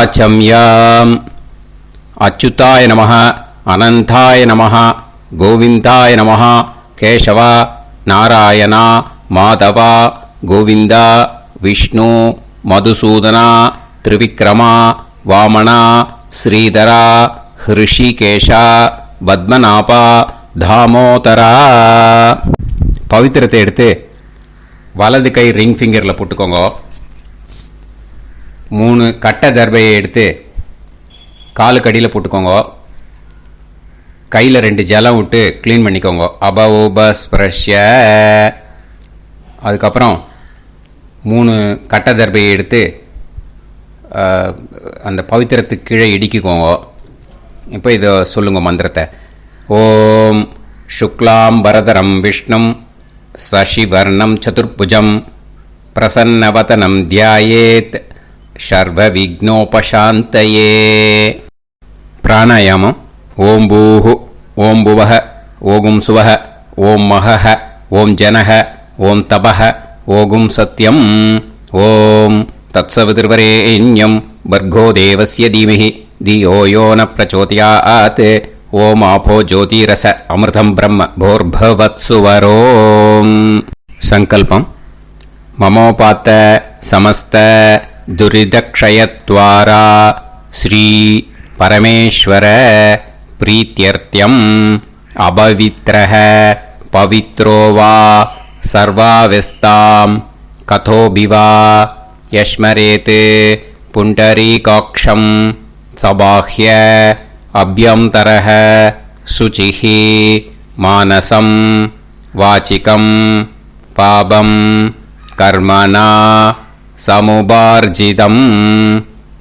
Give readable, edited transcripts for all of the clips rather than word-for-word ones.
ஆச்சம்யாம். அச்சுதாய நமः, அனந்தாய நமः, கோவிந்தாய நமः, கேசவா, நாராயணா, மாதவா, கோவிந்தா, விஷ்ணு, மதுசூதனா, திரிவிக்ரமா, வாமனா, ஸ்ரீதரா, ஹிருஷிகேஷா, பத்மநாபா, தாமோதரா. பவித்திரத்தை எடுத்து வலது கை ரிங் ஃபிங்கரில் போட்டுக்கோங்க. 3 கட்டை தர்பையை எடுத்து காலுக்கடியில் போட்டுக்கோங்க. கையில் 2 ஜலம் விட்டு க்ளீன் பண்ணிக்கோங்க. அபௌபஸ்பிரஷ்ய. அதுக்கப்புறம் 3 கட்டை தர்பையை எடுத்து அந்த பவித்திரத்துக்கு கீழே இடிக்கிக்கோங்க. இப்போ இதை சொல்லுங்க மந்திரத்தை. ஓம் சுக்லாம் வரதரம் விஷ்ணும் சசிவர்ணம் சதுர்புஜம் பிரசன்னவதனம் தியாயேத் சர்வ விக்னோபசாந்தயே. பிராணாயாமம். ஓம் பூஹு, ஓம் புவஹ, ஓகும் சுவஹ, ஓம் மஹஹ, ஓம் ஜனஹ, ஓம் தபஹ, ஓகும் சத்யம். ஓம் தத்சவிதுர்வரேண்யம் பர்கோ தேவஸ்ய தீமஹி தியோ யோ ந பிரச்சோதயாத். ஓம் ஆபோ ஜோதிரச அமிர்தம் பிரம்ம போர்பவத்சுவரோம். சங்கல்பம். மமோபாத்த சமஸ்த துரிதக்ஷயத்வாரா ஸ்ரீ பரமேஸ்வர பிரீத்யர்த்தியம் அபவித்ரஹ பவித்ரோ வா சர்வாவஸ்தாம் கதோபிவா யஸ்மரேத் புண்டரீகாக்ஷம் சபாஹ்ய அப்யந்தரஹ சுசிஹி மானசம் வாசிகம் பாபம் கர்மணா சமுபார்ஜிதம்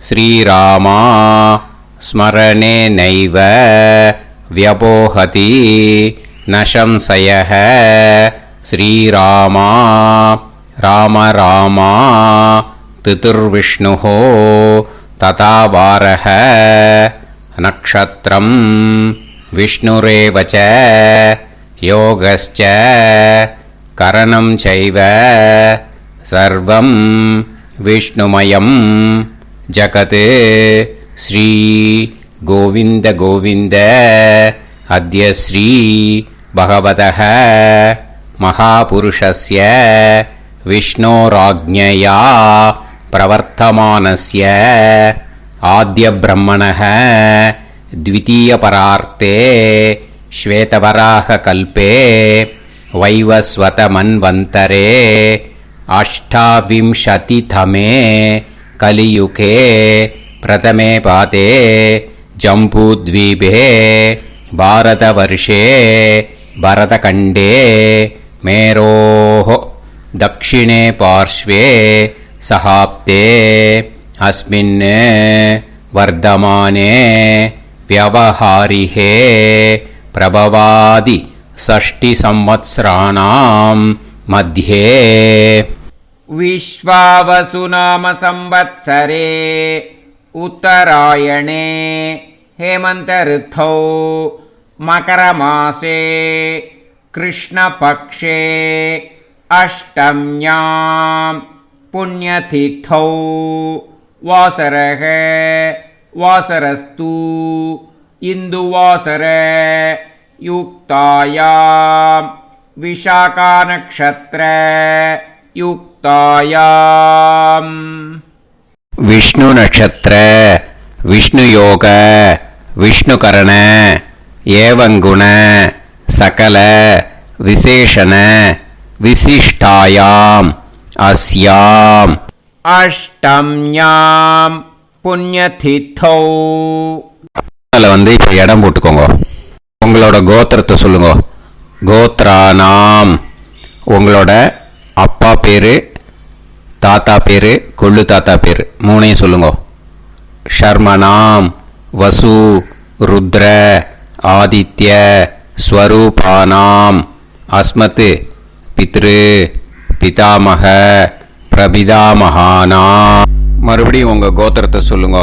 ஸ்ரீராமா ஸ்மரணேனைவ வ்யபோஹதி நசம்சயஹ. ஸ்ரீராமா ராம ராமா திதிர்விஷ்ணுஹோ ததா வாரஹ. நக்ஷத்ரம் விஷ்ணுரேவச யோகஸ்ச கரணம் சைவ சர்வம் விஷ்ணுமயம் ஜகத். ஸ்ரீ கோவிந்த கோவிந்த அத்ய ஸ்ரீ பகவதः மகாபுருஷஸ்ய விஷ்ணோராஜ்ஞயா பிரவர்த்தமானஸ்ய ஆத்ய பிரம்மணः த்விதீயபரார்த்தே ஸ்வேதவராக கல்பே வைவஸ்வத மன்வந்தரே அஷ்டாவிம்சதிதமே கலியுகே பிரதமே பாதே ஜம்பூத்வீபே பாரதவர்ஷே பரதகண்டே மேரோः தக்ஷிணே பார்ஷ்வே சஹாப்தே அஸ்மின் வர்தமானே व्यवहारिहे प्रभवादि षष्टि संवत्सराणां मध्ये. विश्वावसु नाम संवत्सरे उत्तरायणे हेमन्त ऋतौ मकरमासे कृष्णपक्षे अष्टम्यां पुण्यतिथौ वासरः वासरस्तु इंदुवासर युक्तायां विशाखा नक्षत्र युक्तायां. विष्णु नक्षत्र विष्णु योग विष्णुकरण एवं गुण सकल विशेषण विशिष्टायां अस्यां अष्टम्यां புண்ணியதித்தோ. அதில் வந்து இப்போ இடம் போட்டுக்கோங்க. உங்களோட கோத்திரத்தை சொல்லுங்க. கோத்ரானாம். உங்களோட அப்பா பேர், தாத்தா பேர், கொள்ளு தாத்தா பேர் 3ஐயும் சொல்லுங்க. ஷர்மனாம் வசு ருத்ர ஆதித்ய ஸ்வரூபானாம் அஸ்மத் பித்ரு பிதாமக பிரபிதாமகானாம். மறுபடியும் உங்கள் கோத்திரத்தை சொல்லுங்க.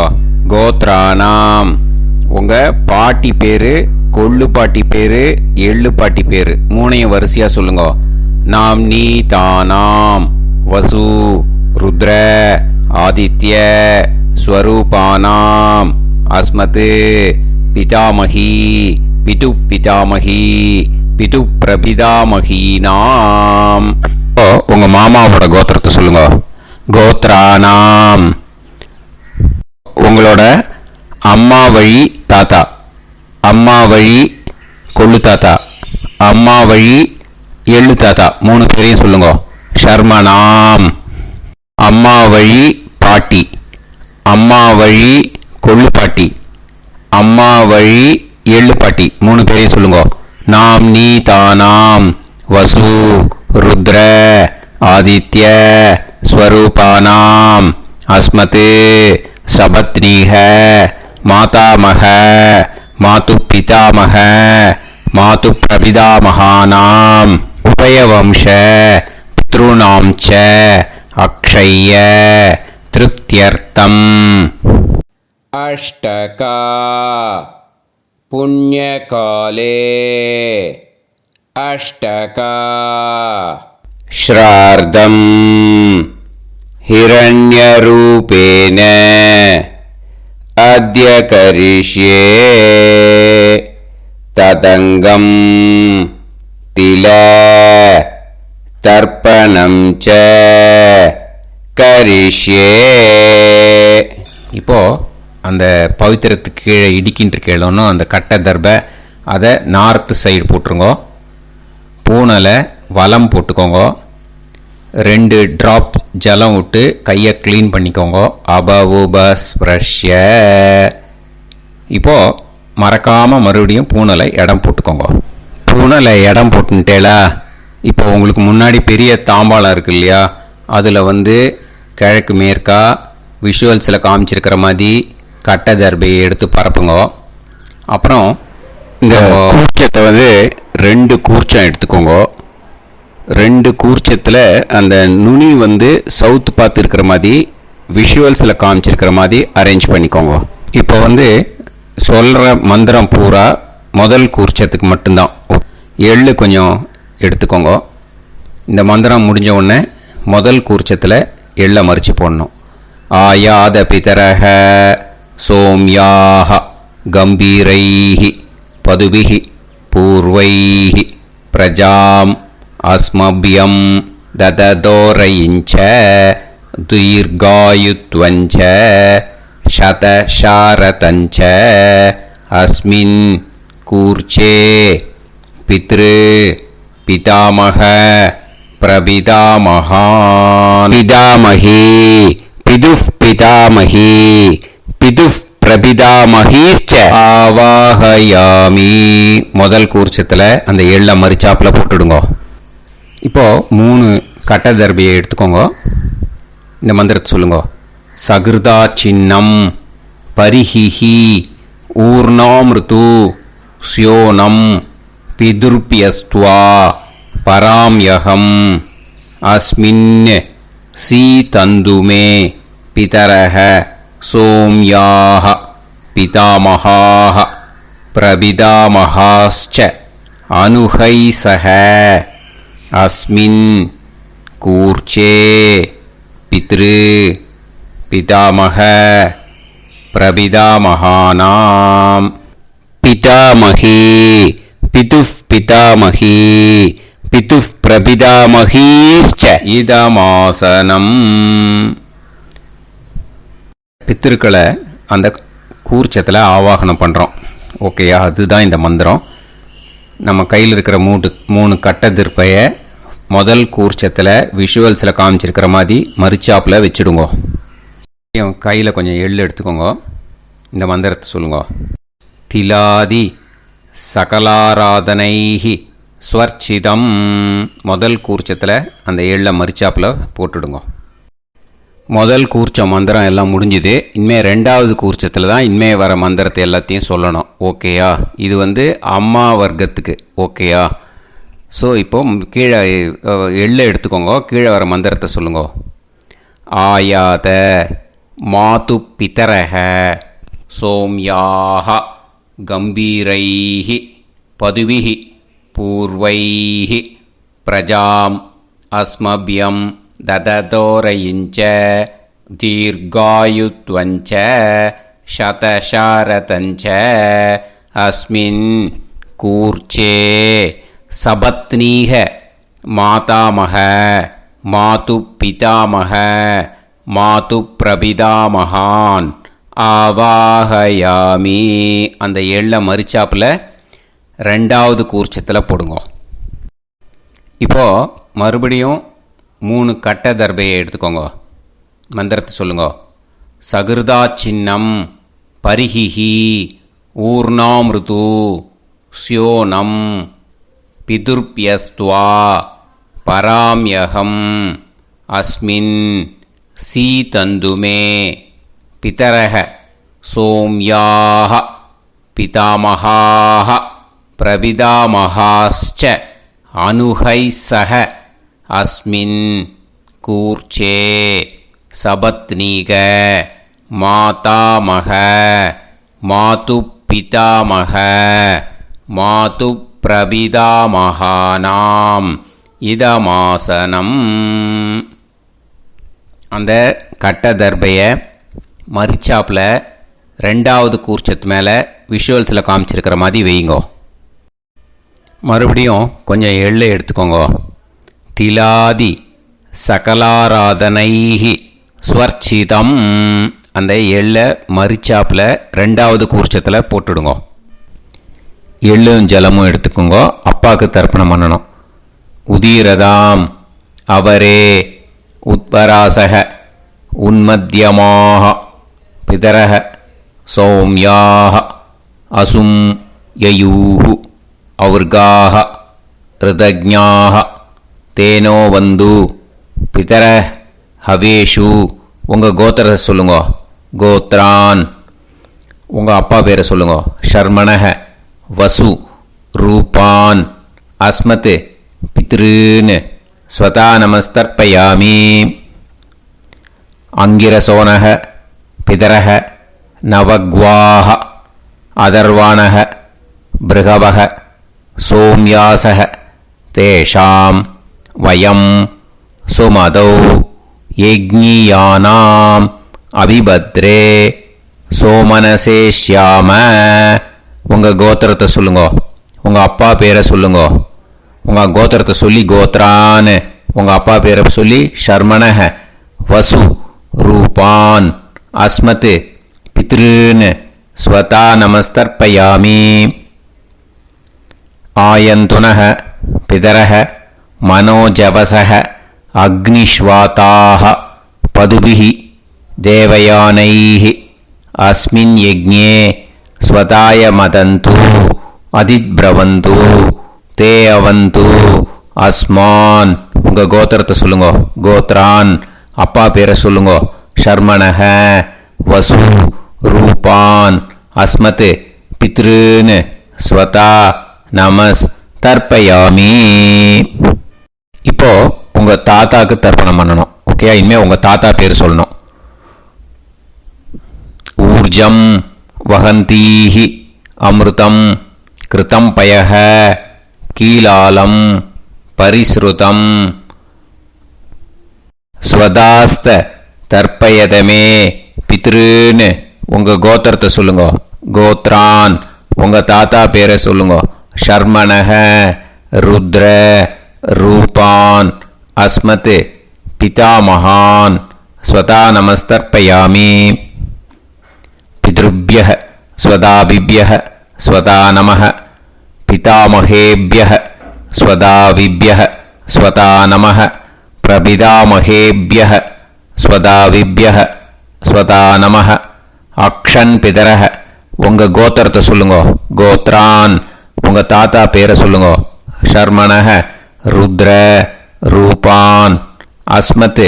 கோத்ரானாம். உங்கள் பாட்டி பேர், கொள்ளு பாட்டி பேர், எள்ளு பாட்டி பேர் 3ஐயும் வரிசையாக சொல்லுங்க. நாம் நீ தானாம் வசு ருத்ர ஆதித்ய ஸ்வரூபானாம் அஸ்மத் பிதாமகி பிது பிதாமகி பிது பிரபிதாமகீனாம். உங்க மாமாவோட கோத்திரத்தை சொல்லுங்க. கோத்ரானாம் உங்களோட அம்மா வழி தாத்தா, அம்மா வழி கொள்ளு தாத்தா, அம்மா வழி எள்ளு தாத்தா, 3 பேரையும் சொல்லுங்க. ஷர்மனாம் அம்மா வழி பாட்டி, அம்மா வழி கொள்ளு பாட்டி, அம்மா வழி எள்ளு பாட்டி, 3 பேரையும் சொல்லுங்க. நாம் நீ தானாம் வசு ருத்ர ஆதித்ய ஸ்வரூபானாம் அஸ்மத் சபத்னீஹ மாதாமக மாது பிதாமக மாது பிரபிதாமகானாம் உபயவம்ச பித்ருணாம் ச அக்ஷய்ய திருப்தியர்த்தம். अष्टका पुण्यकाले अष्टका श्रार्धम् हिरण्यरूपेण अद्य करिष्ये तदङ्गम् तिल तर्पणं च करिष्ये. இப்போ அந்த பவித்திரத்துக்கு கீழே இடிக்கின்ற கீழே அந்த கட்டை தர்பை அதை நார்த்து சைடு போட்டுருங்கோ. பூனலை வலம் போட்டுக்கோங்க. 2 ட்ராப் ஜலம் விட்டு கையை க்ளீன் பண்ணிக்கோங்க. அபவுபஸ்ப்ரஷ்ய. இப்போது மறக்காமல் மறுபடியும் பூனலை இடம் போட்டுக்கோங்க. பூனலை இடம் போட்டுட்டேலா. இப்போ உங்களுக்கு முன்னாடி பெரிய தாம்பாளம் இருக்கு இல்லையா, அதில் கிழக்கு மேற்கா விஷுவல்ஸில் காமிச்சிருக்கிற மாதிரி கட்டை தர்பையை எடுத்து பரப்புங்க. அப்புறம் இந்த கூர்ச்சத்தை 2 கூர்ச்சம் எடுத்துக்கோங்க. 2 கூர்ச்சத்தில் அந்த நுனி சவுத்து பார்த்து இருக்கிற மாதிரி விஷுவல்ஸில் காமிச்சிருக்கிற மாதிரி அரேஞ்ச் பண்ணிக்கோங்க. இப்போ சொல்கிற மந்திரம் பூரா முதல் கூர்ச்சத்துக்கு மட்டும்தான். எள்ளு கொஞ்சம் எடுத்துக்கோங்க. இந்த மந்திரம் முடிஞ்ச உடனே முதல் கூர்ச்சத்தில் எள்ளை மறித்து போடணும். ஆயாத பிதரஹ சோம்யாக கம்பீரைஹி பதுபிஹி பூர்வைஹி பிரஜாம் அஸ்மபியம் தததோரயிஞ்ச தீர்காயுத்வஞ்ச சதசாரதஞ்ச அஸ்மின் கூர்ச்சே பித்ரு பிதாமக பிரபிதாமகான் பிதாமகி பிதுஃப் பிதாமகி பிதுஃப் பிரபிதாமகீச்ச ஆவாஹயாமி. முதல் கூர்ச்சத்தில் அந்த எள்ளை மறிச்சாப்பில் போட்டுடுங்க. இப்போது 3 கட்டை தர்பையை எடுத்துக்கோங்க. இந்த மந்திரத்தை சொல்லுங்க. சகிருதா சின்னம் பரிஹிஹி ஊர்ணாமிருத்து ஸ்யோனம் பிதுர்பியஸ்துவா பராம்யகம் அஸ்மின் சீதந்துமே பிதரஹ சோம்யாஹ பிதாமகாஹ பிரபிதாமகாஸ்ச அனுஹைசஹ அஸ்மின் கூர்ச்சே பித்ரு பிதாமக பிரபிதாமகானாம் பிதாமகி பிதுஃப் பிதாமகி பிதுஃப் பிரபிதாமகீஸ்ச இதமாசனம். பித்திருக்களை அந்த கூர்ச்சத்தில் ஆவாகனம் பண்ணுறோம். ஓகேயா? அதுதான் இந்த மந்திரம். நம்ம கையில் இருக்கிற 3 கட்டை திருப்பையை முதல் கூர்ச்சத்தில் விஷுவல்ஸில் காமிச்சிருக்கிற மாதிரி மறிச்சாப்பில் வச்சுடுங்க. கையில் கொஞ்சம் எள்ளு எடுத்துக்கோங்க. இந்த மந்திரத்தை சொல்லுங்க. திலாதி சகலாராதனைஹி ஸ்வர்ச்சிதம். முதல் கூர்ச்சத்தில் அந்த எள்ளை மறிச்சாப்பில் போட்டுடுங்க. முதல் கூர்ச்சம் மந்திரம் எல்லாம் முடிஞ்சுது. இனிமேல் 2வது கூர்ச்சத்தில் தான் இனிமேல் வர மந்திரத்தை எல்லாத்தையும் சொல்லணும். ஓகேயா? இது அம்மா வர்க்கத்துக்கு. ஓகேயா? ஸோ இப்போ கீழே எள்ளை எடுத்துக்கோங்க. கீழே வர மந்திரத்தை சொல்லுங்க. ஆயாத மாது பிதரஹ சோம்யாக கம்பீரைஹி பதுவிஹி பூர்வைஹி பிரஜாம் அஸ்மபியம் தததோரயிஞ்ச தீர்காயுத்வஞ்ச சதசாரதஞ்ச அஸ்மின் கூர்ச்சே சபத்னீக மாதாமக மாது பிதாமக மாது பிரபிதாமகான் ஆவாஹயாமி. அந்த எள்ள மரிச்சாப்பில் ரெண்டாவது கூர்ச்சத்தில் போடுங்க. இப்போது மறுபடியும் 3 கட்ட தர்பையை எடுத்துக்கோங்க. மந்திரத்தை சொல்லுங்க. சகிருதா சின்னம் பரிஹிஹி ஊர்ணாமிருது ஸ்யோனம் பிதுர்பியஸ்துவா பராம்யகம் அஸ்மின் சீதந்துமே பிதரஹ சோம்யாஹ பிதாமகாஹ பிரபிதாமகாஸ்ச அனுஹைசஹ அஸ்மின் கூர்ச்சே சபத்னீக மாதாமக மாது பிதாமக மாது பிரபிதாமகானாம் இதமாசனம். அந்த கட்ட தர்பையை மரிச்சாப்பில் ரெண்டாவது கூர்ச்சத்து மேலே விஷுவல்ஸில் காமிச்சிருக்கிற மாதிரி வைங்கோ. மறுபடியும் கொஞ்சம் எள்ளை எடுத்துக்கோங்க. திலாதி சகலாராதனைஹி ஸ்வர்ச்சிதம். அந்த எள்ளை மரிச்சாப்பில் ரெண்டாவது கூர்ச்சத்தில் போட்டுடுங்க. எள்ளும் ஜலமும் எடுத்துக்கோங்க. அப்பாவுக்கு தர்ப்பணம் பண்ணணும். உதீரதாம் அவரே உத்பராசக உன்மத்தியமாக பிதரக சௌம்யாக அசும் யயூஹு அவுர்காக ரிதஜ்ஞாக தேனோ வந்து பிதர ஹவேஷு. உங்கள் கோத்திரத்தை சொல்லுங்க. கோத்ரான். உங்கள் அப்பா பேரை சொல்லுங்க. ஷர்மணக வசு ரூபான் அஸ்மத் பித்ருன்னு ஸ்வதா நமஸ்தர்ப்பயாமி. அங்கிரசோனக பிதரக நவக்வாஹ அதர்வாணக பிருகவக சோம்யாசக தேஷாம் வயம் சுமதௌ யஜ்ஞியானாம் அபிபத்ரே சோமனசேஷ்யாம. உங்கள் கோத்திரத்தை சொல்லுங்க. உங்கள் அப்பா பேரை சொல்லுங்க. உங்கள் கோத்திரத்தை சொல்லி கோத்ரான்னு உங்கள் அப்பா பேரை சொல்லி ஷர்மணக வசு ரூபான் அஸ்மத் பித்ருன்னு ஸ்வதா நமஸ்தர்ப்பயாமி. ஆயந்துனக பிதரக மனோஜவசக அக்னிஷ்வாதாக பதுபிஹி தேவயானைஹி அஸ்மின் யஜ்ஞே ஸ்வதாய மதந்து அதித்பிரவந்து தே அவது அஸ்மான். உங்கள் கோத்திரத்தை சொல்லுங்க. கோத்ரான். அப்பா பேரை சொல்லுங்க. ஷர்மணக வசு ரூபான் அஸ்மத் பித்ருன்னு ஸ்வதா நமஸ் தர்ப்பயாமி. இப்போ உங்கள் தாத்தாக்கு தர்ப்பணம் பண்ணணும். ஓகே, இனிமேல் உங்கள் தாத்தா பேர் சொல்லணும். ஊர்ஜம் வகந்தீஹி அமிர்தம் கிருதம் பயஹ கீலாலம் பரிஸ்ருதம் ஸ்வதாஸ்த தர்ப்பயதமே பித்ருன்னு உங்கள் கோத்திரத்தை சொல்லுங்க. கோத்ரான். உங்கள் தாத்தா பேரை சொல்லுங்க. ஷர்மணக ருத்ர ரூபான் அஸ்மத் பிதாமகான் ஸ்வதா நமஸ்தர்ப்பயாமி. பித்ருப்யஹ ஸ்வதாபிப்யஹ ஸ்வதா நமः பிதாமகேப்யஹ ஸ்வதாவிப்யஹ ஸ்வதா நமः பிரபிதாமகேப்யஹ ஸ்வதாவிப்யஹ ஸ்வதா நமः. அக்ஷன் பிதரஹ. உங்கள் கோத்திரத்தை சொல்லுங்க. கோத்ரான். உங்கள் தாத்தா பேரை சொல்லுங்க. ஷர்மணக ருத்ர ரூபான் அஸ்மத்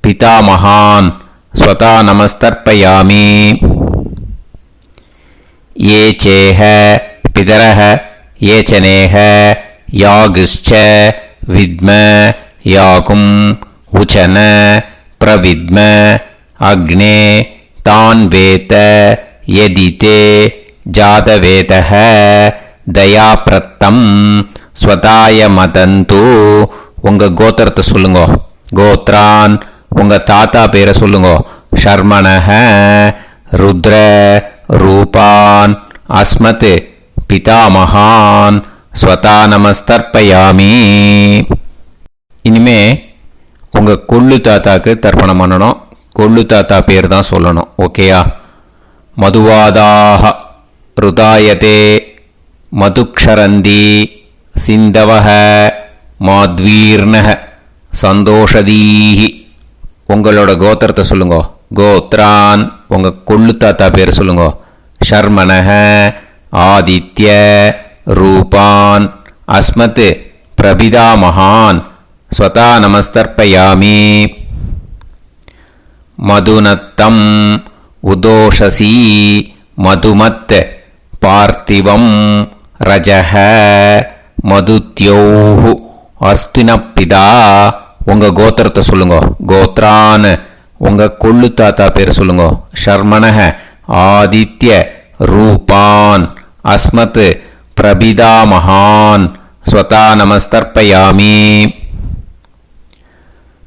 பிதாமகான் ஸ்வதா நமஸ்தர்ப்பயாமி. ये चेह पितरः ये चनेह यागश्च विद्म याकुम् उचन प्रविद्म अग्ने तान् वेत यदिते जातवेतः दयाप्रत्तम् स्वताय मदन्तु. உங்கள் கோத்திரத்தை சொல்லுங்க. கோத்ரான். உங்கள் தாத்தா பேரை சொல்லுங்க. ஷர்மணஹ ருத்ர ரூபான் அஸ்மத் பிதாமகான் ஸ்வதா நமஸ்தர்ப்பயாமி. இனிமே உங்கள் கொள்ளு தாத்தாக்கு தர்ப்பணம் பண்ணணும். கொள்ளு தாத்தா பேர் தான் சொல்லணும். ஓகேயா? மதுவாதாக ருதாயதே மதுக்ஷரந்தி சிந்தவஹ மாத்வீர்ணஹ சந்தோஷதீஹி. உங்களோட கோத்திரத்தை சொல்லுங்க. கோத்ரான் உங்கள் கொள்ளு தாத்தா பேர் சொல்லுங்க. ஷர்மணஹ ஆதித்ய ரூபான் அஸ்மத் பிரபிதாமகான் ஸ்வதா நமஸ்தர்ப்பயாமி. மதுநத்தம் உதோஷசி மதுமத் பார்த்திவம் ரஜஹ மதுத்யோஹு அஸ்தினப்பிதா. உங்கள் கோத்திரத்தை சொல்லுங்க. கோத்ரான் உங்கள் கொள்ளு தாத்தா பேர் சொல்லுங்க. ஷர்மணஹ ஆதித்ய ரூபான் அஸ்மத் பிரபிதாமகான் ஸ்வதா நமஸ்தர்ப்பயாமி.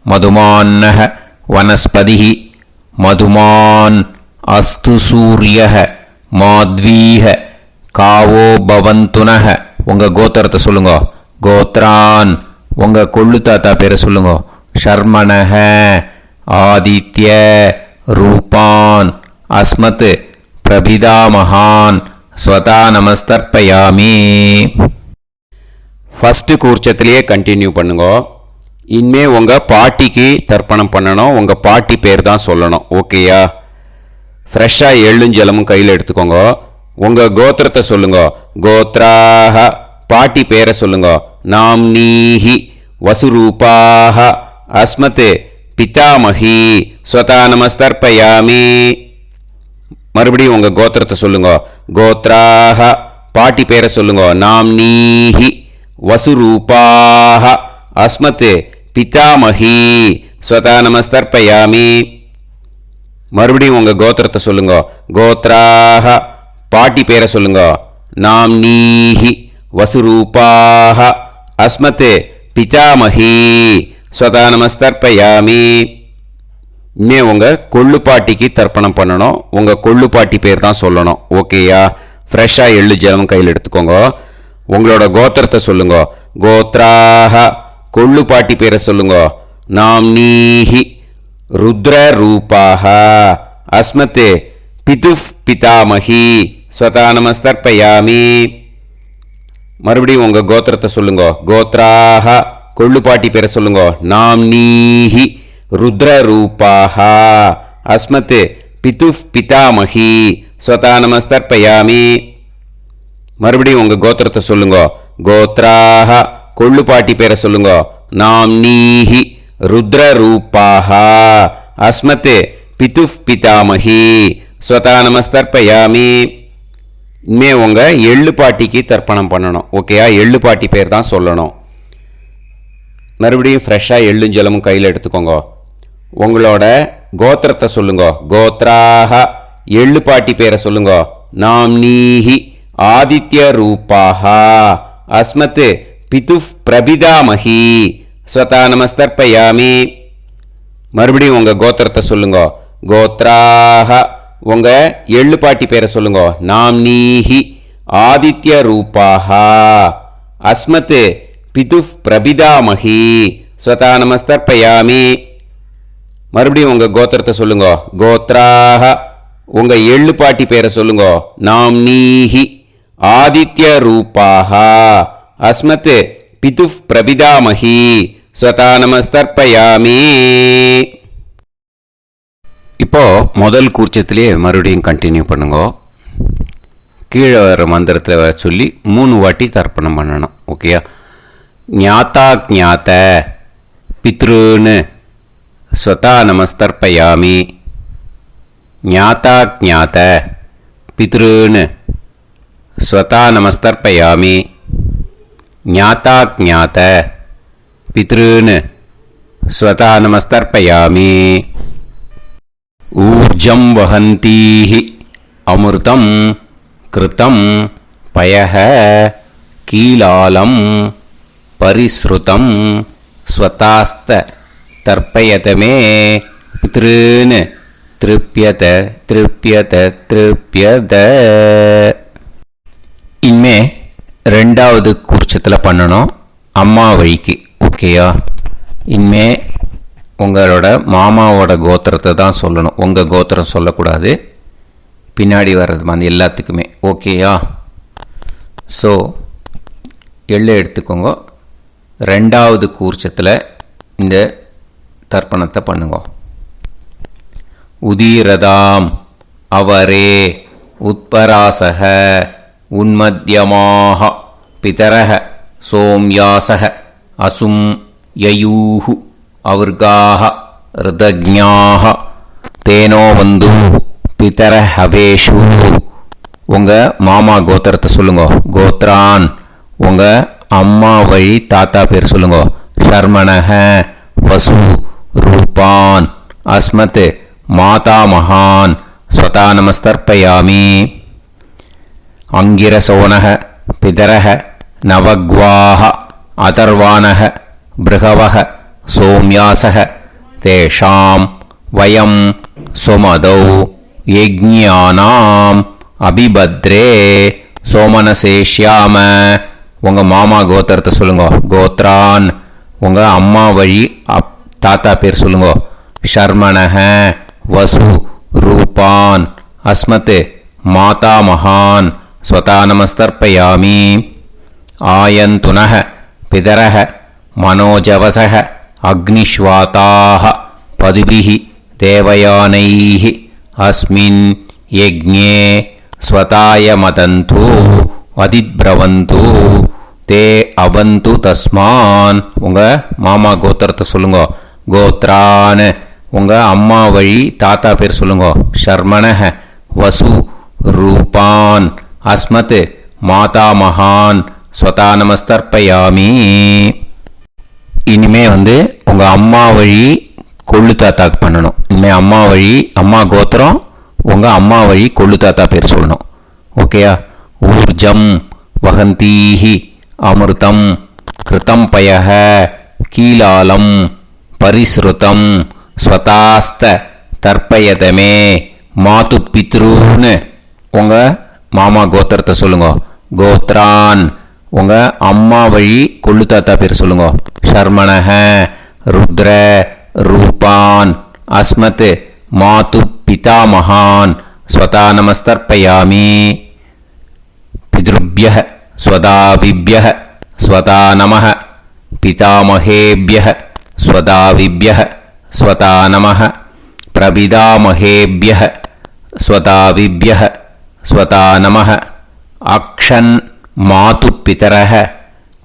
மதுமான்னஹ வனஸ்பதிஹி மதுமான் அஸ்து சூரியஹ மாத்வீஹ காவோ பவந்துனஹ. உங்கள் கோத்திரத்தை சொல்லுங்க. கோத்ரான் உங்கள் கொள்ளு தாத்தா பேரை சொல்லுங்க. ஷர்மணஹ ஆதித்ய ரூபான் அஸ்மத் பிரபிதாமகான் ஸ்வதா நமஸ்தர்ப்பயாமி. ஃபஸ்ட்டு கூர்ச்சத்திலேயே கண்டினியூ பண்ணுங்க. இனிமே உங்கள் பாட்டிக்கு தர்ப்பணம் பண்ணணும். உங்கள் பாட்டி பேர் தான் சொல்லணும். ஓகேயா? ஃப்ரெஷ்ஷாக எள்ளும் ஜலமும் கையில் எடுத்துக்கோங்க. உங்கள் கோத்திரத்தை சொல்லுங்க. கோத்ராஹ பாட்டி பேரை சொல்லுங்க. நாம்னீஹி வசுரூபாஹ அஸ்மத் பிதாமஹி ஸ்வதா நமஸ்தர்ப்பயாமி. மறுபடியும் உங்கள் கோத்திரத்தை சொல்லுங்க. கோத்ராஹ பாட்டி பேரை சொல்லுங்க. நாம்னீஹி வசுரூபாஹ அஸ்மத் பிதாமஹி ஸ்வதா நமஸ்தர்ப்பயாமி. மறுபடியும் உங்கள் கோத்திரத்தை சொல்லுங்க. கோத்ராஹ பாட்டி பேரை சொல்லுங்க. நாம்னீஹி வசுரூபாஹ அஸ்மத் பிதாமஹி ஸ்வதா நமஸ்தர்ப்பயாமி. இனிமே உங்கள் கொள்ளு பாட்டிக்கு தர்ப்பணம் பண்ணணும். உங்கள் கொள்ளு பாட்டி பேர் தான் சொல்லணும். ஓகேயா? ஃப்ரெஷ்ஷாக எள்ளு ஜலம் கையில் எடுத்துக்கோங்க. உங்களோட கோத்திரத்தை சொல்லுங்க. கோத்ராஹ கொள்ளு பாட்டி பேரை சொல்லுங்க. நாம்னீஹி ருத்ர ரூபாஹ அஸ்மத் பிதுஃப் பிதாமஹி ஸ்வதா நமஸ்தர்ப்பயாமி. மறுபடியும் உங்கள் கோத்திரத்தை சொல்லுங்க. கோத்ராஹ கொள்ளு பாட்டி பேரை சொல்லுங்க. நாம்னீஹி ருத்ர ரூபாஹ அஸ்மத் பிதுஃப் பிதாமஹி ஸ்வதா நமஸ்தர்ப்பயாமி. மறுபடியும் உங்கள் கோத்திரத்தை சொல்லுங்க. கோத்ராஹ கொள்ளு பாட்டி பேரை சொல்லுங்க. நாம்னீஹி ருத்ர ரூபாஹ அஸ்மத் பிதுஃப் பிதாமஹி ஸ்வதா நமஸ்தர்ப்பயாமி. இனிமே உங்கள் எள்ளு பாட்டிக்கு தர்ப்பணம் பண்ணணும். ஓகேயா? எள்ளு பாட்டி பேர் தான் சொல்லணும். மறுபடியும் ஃப்ரெஷ்ஷாக எள்ளும் ஜலமும் கையில் எடுத்துக்கோங்க. உங்களோட கோத்திரத்தை சொல்லுங்க. கோத்ராஹ எள்ளு பாட்டி பேரை சொல்லுங்க. நாம்னீஹி ஆதித்ய ரூபாஹ அஸ்மத் பிதுஃப் பிரபிதாமஹி ஸ்வதா நமஸ்தர்ப்பயாமி. மறுபடியும் உங்கள் கோத்திரத்தை சொல்லுங்க. கோத்ராஹ உங்கள் எள்ளு பாட்டி பேரை சொல்லுங்க. நாம்னீஹி ஆதித்ய ரூபாஹ அஸ்மத் பிதுஃப் பிரபிதாமஹி ஸ்வதா நமஸ்தர்ப்பயாமி. மறுபடியும் உங்கள் கோத்திரத்தை சொல்லுங்க. கோத்ராஹ உங்கள் எள்ளு பாட்டி பேரை சொல்லுங்க. நாம்னீஹி ஆதித்ய ரூபாஹ அஸ்மத் பிதுஃப் பிரபிதாமஹி ஸ்வதா நமஸ்தர்ப்பயாமி. இப்போ முதல் கூர்ச்சத்திலே மறுபடியும் கண்டினியூ பண்ணுங்க. கீழே வர மந்திரத்தில் சொல்லி 3 வாட்டி தர்ப்பணம் பண்ணணும். ஓகேயா? ஞாத்தா ஞாத்த பித்ருன்னு ஸ்வதா நமஸ்தர்ப்பயாமி. ஞாத்தா ஞாத்த பித்ருன்னு ஸ்வதா நமஸ்தர்ப்பயாமி. ஞாத்தா ஞாத்த பித்ருன்னு ஸ்வதா நமஸ்தர்ப்பயாமி. ஊர்ஜம் வஹந்தீஹி அமிர்தம் கிருதம் பயஹ கீலாலம் பரிஸ்ருதம் ஸ்வதாஸ்த தர்ப்பயதமே பித்ருன்னு திருப்பியத திருப்பியத திருப்பியத. இனிமே ரெண்டாவது கூர்ச்சத்தில் பண்ணணும் அம்மா வழிக்கு. ஓகேயா? இனிமே உங்களோட மாமாவோட கோத்திரத்தை தான் சொல்லணும், உங்கள் கோத்திரம் சொல்லக்கூடாது. பின்னாடி வர்றது மாதிரி எல்லாத்துக்குமே. ஓகேயா? ஸோ எள்ளு எடுத்துக்கோங்க. ரெண்டாவது கூர்ச்சத்தில் இந்த தர்ப்பணத்தை பண்ணுங்க. உதீரதாம் அவரே உத்பராசக உன்மத்யமாக பிதரக சோம்யாசக அசும் யயூஹு அவர்காக ருதஜ்ஞாக தேனோ வந்து பிதர ஹவேஷு. உங்கள் மாமா கோத்திரத்தை சொல்லுங்க. கோத்ரான் உங்கள் அம்மா வழி தாத்தா பேர் சொல்லுங்க. ஷர்மணக வசு ரூபான் அஸ்மத் மாதா மகான் ஸ்வதா நமஸ்தர்ப்பயாமி. அங்கிரசோனக பிதரக நவக்வாக அதர்வானக பிருகவக சோம்யாசக தேஷாம் வயம் சுமதௌ யஜ்ஞானாம் அபிபத்ரே சோமனசேஷ்யாம. உங்கள் மாமா கோத்திரத்தை சொல்லுங்க. கோத்ரான் உங்கள் அம்மா வழி தாத்தா பேர் சொல்லுங்க. ஷர்மணக வசு ரூபான் அஸ்மத் மாதா மகான் ஸ்வதா நமஸ்தர்ப்பயாமி. ஆயந்துனக பிதரக மனோஜவசக அக்னிஷ்வாதாக பதுபிஹி தேவயானைஹி அஸ்மின் யஜ்ஞே ஸ்வதாய மதந்து அதிப்ரவந்து தே அவந்து தஸ்மான். உங்கள் மாமா கோத்திரத்தை சொல்லுங்க. கோத்ரான் உங்கள் அம்மா வழி தாத்தா பேர் சொல்லுங்க. ஷர்மணக வசு ரூபான் அஸ்மத் மாதா மகான் ஸ்வதா நமஸ்தர்ப்பயாமி. இனிமே உங்கள் அம்மா வழி கொள்ளு தாத்தாக்கு பண்ணணும். இனிமேல் அம்மா வழி அம்மா கோத்திரம் உங்கள் அம்மா வழி கொள்ளு தாத்தா பேர் சொல்லணும். ஓகேயா? ஊர்ஜம் வகந்தீஹி அமிர்தம் கிருதம் பயக கீலாலம் பரிஸ்ருதம் ஸ்வதாஸ்த தர்ப்பயதமே மாது பித்ருன்னு உங்கள் மாமா கோத்திரத்தை சொல்லுங்க. கோத்ரான் உங்கள் அம்மா வழி கொள்ளு தாத்தா பேர் சொல்லுங்க. ஷர்மணக ருத்ர ரூபான் அஸ்மத் மாது பிதா மகான் ஸ்வதா நமஸ்தர்ப்பயாமி. பித்ருப்யः ஸ்வதாவிப்யः ஸ்வதா நமः பிதாமகேப்யः ஸ்வதாவிப்யः ஸ்வதா நமः பிரபிதாமகேப்யः ஸ்வதாவிப்யः ஸ்வதா நமः. அக்ஷன் மாது பிதரக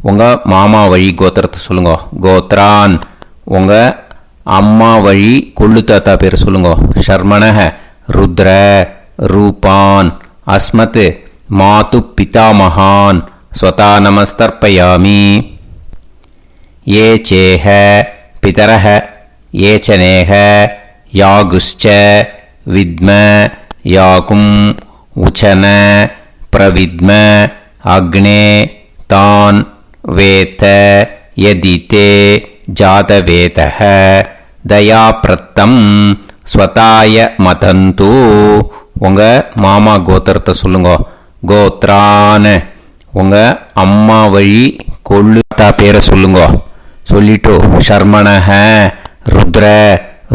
உங்கள் மாமா வழி கோத்திரத்தை சொல்லுங்க. கோத்ரான் உங்கள் அம்மா வழி கொள்ளு தாத்தா பேர் சொல்லுங்க. ஷர்மணக ருத்ர ரூபான் அஸ்மத் மாது பிதா மகான் ஸ்வதா நமஸ்தர்ப்பயாமி. ஏ சேஹ பிதரக ஏ சனேஹ யாகுஷ்ச வித்ம யாகும் உச்சன பிரவித்ம அக்னே தான் வேத யதிதே ஜாதவேதः தயாப்ரத்தம் ஸ்வதாய மதந்து. உங்கள் மாமா கோத்திரத்தை சொல்லுங்க. கோத்ரான் உங்கள் அம்மா வழி கொள்ளு தாத்தா பேரை சொல்லுங்க. சொல்லிட்டு ஷர்மணக ருத்ர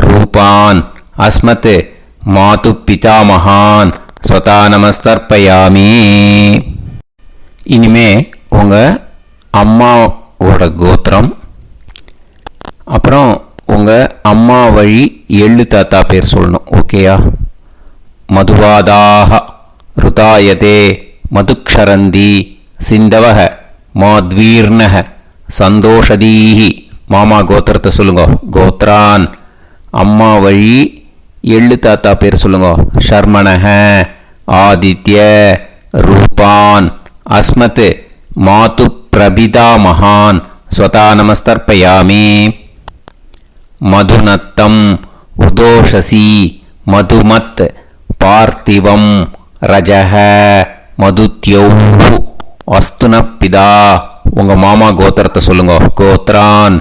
ரூபான் அஸ்மத் மாது பிதா மகான் ஸ்வதா நமஸ்தர்ப்பயாமி. இனிமே உங்கள் அம்மாவோட கோத்திரம் அப்புறம் உங்கள் அம்மா வழி எள்ளு தாத்தா பேர் சொல்லணும். ஓகேயா? மதுவாதாக ருதாயதே மதுக்ஷரந்தி சிந்தவக மாத்வீர்ணக சந்தோஷதீஹி. மாமா கோத்திரத்தை சொல்லுங்க. கோத்ரான் அம்மா வழி எள்ளு தாத்தா பேர் சொல்லுங்க. ஷர்மணக ஆதித்ய ரூபான் அஸ்மத் மாது பிரபிதா மகான் ஸ்வதா நமஸ்தர்ப்பயாமி. மதுநத்தம் உதோஷசி மதுமத் பார்த்திவம் ரஜக மதுத்யௌ அஸ்துனப்பிதா. உங்கள் மாமா கோத்திரத்தை சொல்லுங்க. கோத்ரான்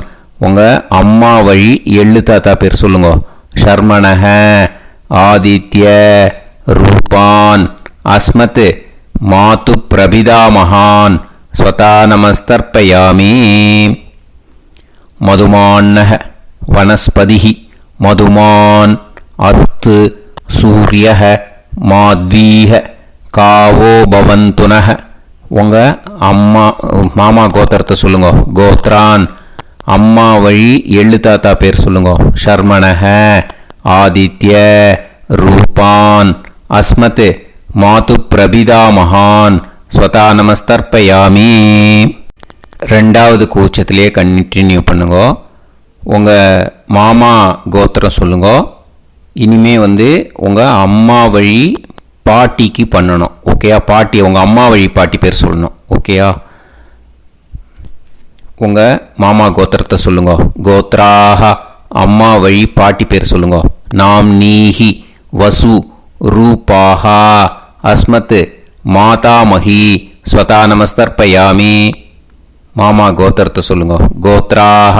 உங்கள் அம்மா வழி எள்ளு தாத்தா பேர் சொல்லுங்க. ஷர்மணஹ ஆதித்ய ரூபான் அஸ்மத் மாது பிரபிதாமகான் ஸ்வதா நமஸ்தர்ப்பயாமி. மதுமான்னஹ வனஸ்பதிஹி மதுமான் அஸ்து சூரியஹ மாத்வீஹ காவோ பவந்துனஹ. உங்கள் மாமா கோத்திரத்தை சொல்லுங்க. கோத்ரான் அம்மா வழி எள்ளு தாத்தா பேர் சொல்லுங்க. ஷர்மணஹ ஆதித்ய ரூபான் அஸ்மத் மாது பிரபிதாமகான் ஸ்வதா நமஸ்தர்ப்பயாமி. ரெண்டாவது கூச்சத்திலே கண்டினியூ பண்ணுங்க. உங்கள் மாமா கோத்திரம் சொல்லுங்க. இனிமே உங்கள் அம்மா வழி பாட்டிக்கு பண்ணணும். ஓகேயா? பாட்டி உங்கள் அம்மா வழி பாட்டி பேர் சொல்லணும். ஓகேயா? உங்கள் மாமா கோத்திரத்தை சொல்லுங்க. கோத்ராஹ அம்மா வழி பாட்டி பேர் சொல்லுங்க. நாம் நீஹி வசு ரூபாஹா அஸ்மத் மாதாமஹி ஸ்வதா நமஸ்தர்ப்பயாமி. மாமா கோத்திரத்தை சொல்லுங்க. கோத்ராஹ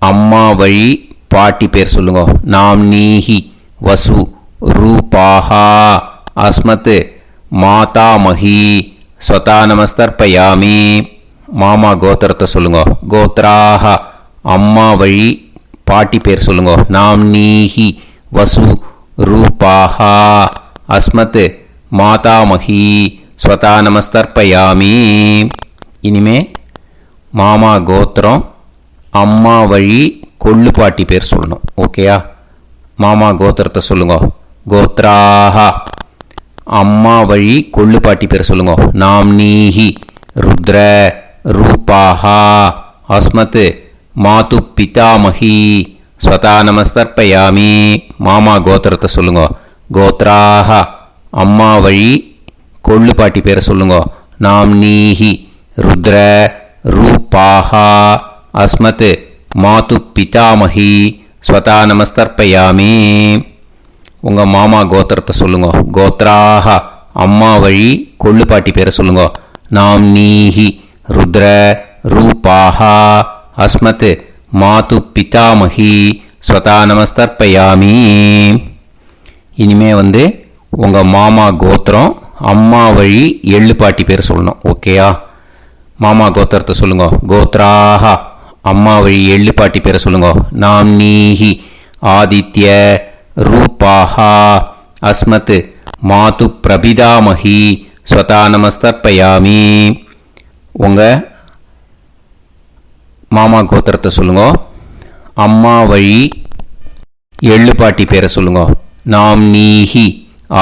அம்மா வழி பாட்டி பேர் சொல்லுங்க. நாம் நீஹி வசு ரூபாஹா அஸ்மத் மாதாமஹி ஸ்வதா நமஸ்தர்ப்பயாமி. மாமா கோத்திரத்தை சொல்லுங்க. கோத்ராஹ அம்மா வழி பாட்டி பேர் சொல்லுங்க. நாம் நீஹி வசு ரூபாஹா அஸ்மத் மாதாமஹி ஸ்வதா நமஸ்தர்ப்பயாமி. இனிமே மாமா கோத்திரம் அம்மா வழி கொள்ளு பாட்டி பேர் சொல்லணும். ஓகேயா? மாமா கோத்திரத்தை சொல்லுங்க. கோத்ராஹ அம்மா வழி கொள்ளு பாட்டி பேர் சொல்லுங்க. நாம் நீஹி ருத்ர ரூபாஹா அஸ்மத் மாது பிதாமஹி ஸ்வதா நமஸ்தர்ப்பயாமி. மாமா கோத்திரத்தை சொல்லுங்க. கோத்ராஹ அம்மா வழி கொள்ளு பாட்டி பேரை சொல்லுங்க. நாம் நீஹி ருத்ர ரூபாஹா அஸ்மத் மாது பிதாமஹி ஸ்வதா நமஸ்தர்ப்பயாமி. உங்கள் மாமா கோத்திரத்தை சொல்லுங்க. கோத்ராஹ அம்மா வழி கொள்ளு பாட்டி பேரை சொல்லுங்க. நாம் நீஹி ருத்ர ரூபாஹா அஸ்மத் மாது பிதாமஹி ஸ்வதா நமஸ்தர்ப்பயாமி. இனிமே உங்கள் மாமா கோத்திரம் அம்மா வழி எள்ளு பாட்டி பேர் சொல்லணும். ஓகேயா? மாமா கோத்திரத்தை சொல்லுங்க. கோத்ராஹ அம்மா வழி எள்ளு பாட்டி பேரை சொல்லுங்க. நாம் நீஹி ஆதித்ய ரூபாஹா அஸ்மத் மாது பிரபிதாமஹி ஸ்வதா நமஸ்தர்ப்பயாமி. உங்கள் மாமா கோத்திரத்தை சொல்லுங்க. அம்மா வழி எள்ளு பாட்டி பேரை சொல்லுங்க. நாம் நீஹி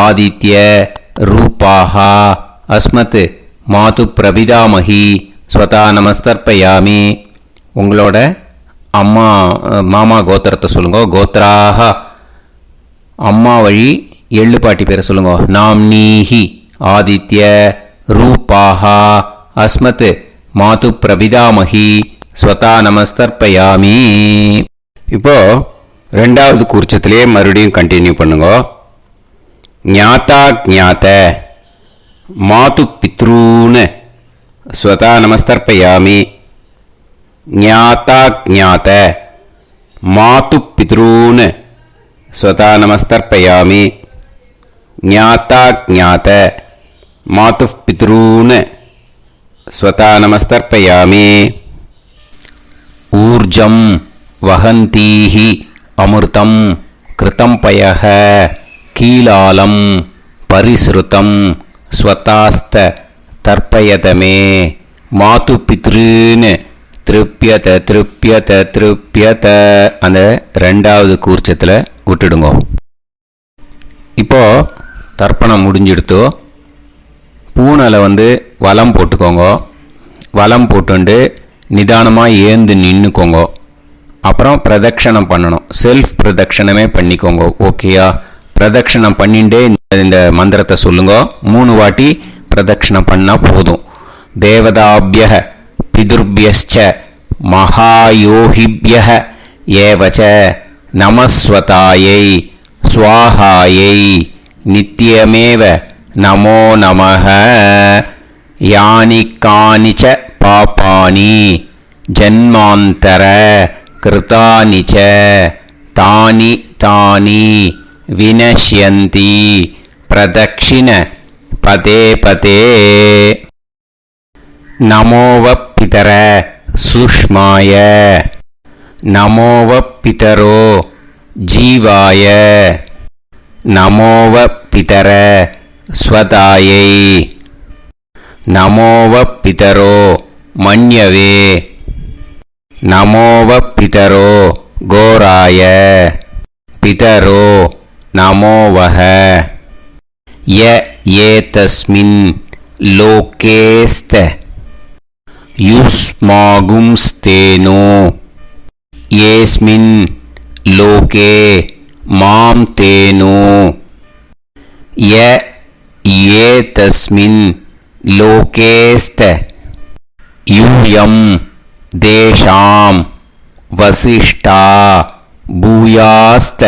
ஆதித்ய ரூபாஹா அஸ்மத் மாது பிரபிதாமஹி ஸ்வதா நமஸ்தர்ப்பயாமி. உங்களோட மாமா கோத்திரத்தை சொல்லுங்க. கோத்ராஹ அம்மா வழி எள்ளு பாட்டி பேரை சொல்லுங்க. நாம் நீஹி ஆதித்ய ரூபாஹா அஸ்மத் மாது பிரபிதாமஹி ஸ்வதா நமஸ்தர்ப்பயாமி. இப்போ ரெண்டாவது கூர்ச்சத்திலே மறுபடியும் கண்டினியூ பண்ணுங்க. ஞாதா ஞாத மாது பித்ரூன் ஸ்வதா நமஸ்தர்ப்பயாமி. ஞாதா ஞாத மாது பித்ரூன் ஸ்வதா நமஸ்தர்ப்பயாமி. ஞாதா ஞாத மாது பித்ரூன் ஸ்வதா நமஸ்தர்ப்பயாமி. ஊர்ஜம் வஹந்தீஹி அமிர்தம் கிருதம் பயஹ கீலாலம் பரிஸ்ருதம் ஸ்வதாஸ்த தர்ப்பயதமே மாது பித்ருன்னு திருப்பியத திருப்பியத திருப்பியத. அந்த ரெண்டாவது கூர்ச்சத்தில் விட்டுடுங்க. இப்போ தர்ப்பணம் முடிஞ்சிடுத்து. பூனலை வலம் போட்டுக்கோங்க. வலம் போட்டுண்டு நிதானமாக ஏந்து நின்றுக்கோங்க. அப்புறம் பிரதட்சணம் பண்ணணும். செல்ஃப் பிரதட்சணமே பண்ணிக்கோங்க. ஓகேயா? பிரதட்சணம் பண்ணிண்டே இந்த மந்திரத்தை சொல்லுங்க. 3 வாட்டி பிரதட்சணம் பண்ணால் போதும். தேவதாபிய பிதுர்பியஸ்ச மகாயோகிபிய ஏவச்ச நமஸ்வதாயை ஸ்வாஹாயை நித்யமேவ நமோ நமஹ. யானி கானிச்ச பாபானி ஜன்மாந்தர கிருதானி ச தானி தானி வினஷ்யந்தி பிரதக்ஷிண பதே பதே. நமோவ பிதர சுஷ்மாய நமோவ பிதரோ ஜீவாய நமோவ பிதர ஸ்வதாயை நமோவ பிதரோ மன்யவே நமோவ பிதரோ கோராய பிதரோ நமோவஹ. ய ஏதஸ்மின் லோகேஸ்த யுஸ்மாகும்ஸ்தேனோ ஏஸ்மின் லோகே மாம் தேனோ. ய ஏதஸ்மின் லோகேஸ்த யூயம் தேஷாம் வசிஷ்டா பூயாஸ்த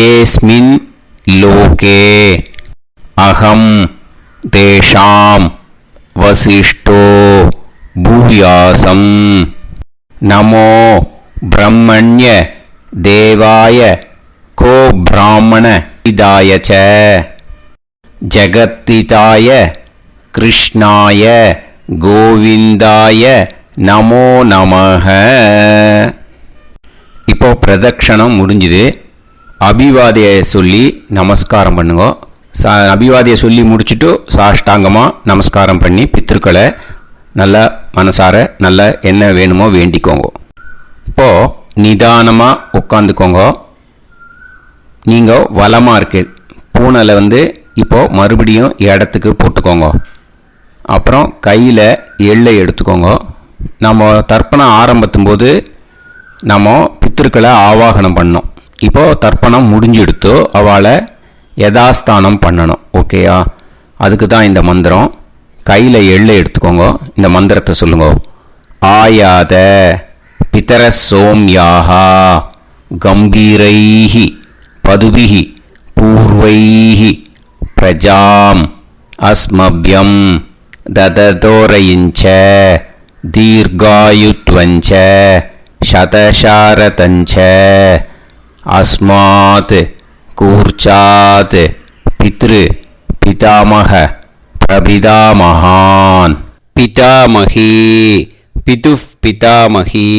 ஏஸ்மின் லோகே அகம் தேஷாம் வசிஷ்டோ பூயாசம். நமோ பிரம்மண்ய தேவாய கோ பிராமண இதாய ச ஜகத்திதாய கிருஷ்ணாய கோவிந்தாய நமோ நமஹ. இப்போ பிரதக்ஷணம் முடிஞ்சுது. அபிவாதியை சொல்லி நமஸ்காரம் பண்ணுங்க. அபிவாதியை சொல்லி முடிச்சுட்டு சாஷ்டாங்கமாக நமஸ்காரம் பண்ணி பித்ருக்களை நல்லா மனசார நல்லா என்ன வேணுமோ வேண்டிக்கோங்க. இப்போது நிதானமாக உட்காந்துக்கோங்க. நீங்கள் வலமாக இருக்கு பூனலை இப்போது மறுபடியும் இடத்துக்கு போட்டுக்கோங்க. அப்புறம் கையில் எள்ளை எடுத்துக்கோங்க. நம்ம தர்ப்பணம் ஆரம்பித்தும் போது நம்ம பித்திருக்களை ஆவாகனம் பண்ணோம். இப்போது தர்ப்பணம் முடிஞ்செடுத்து அவளை யதாஸ்தானம் பண்ணணும். ஓகேயா? அதுக்கு தான் இந்த மந்திரம். கையில் எள்ளை எடுத்துக்கோங்க. இந்த மந்திரத்தை சொல்லுங்க. ஆயாத பிதர சோம்யாஹா கம்பீரைஹி பதுபிஹி பூர்வைஹி பிரஜாம் அஸ்மப்யம் தததோரயிஞ்ச தீர்காயுத்வஞ்ச சதசாரதஞ்ச அஸ்மாத் கூர்ச்சாத் பித்ரு பிதாமக பிரபிதாமகான். பிதாமகி பிதுஃப் பிதாமகி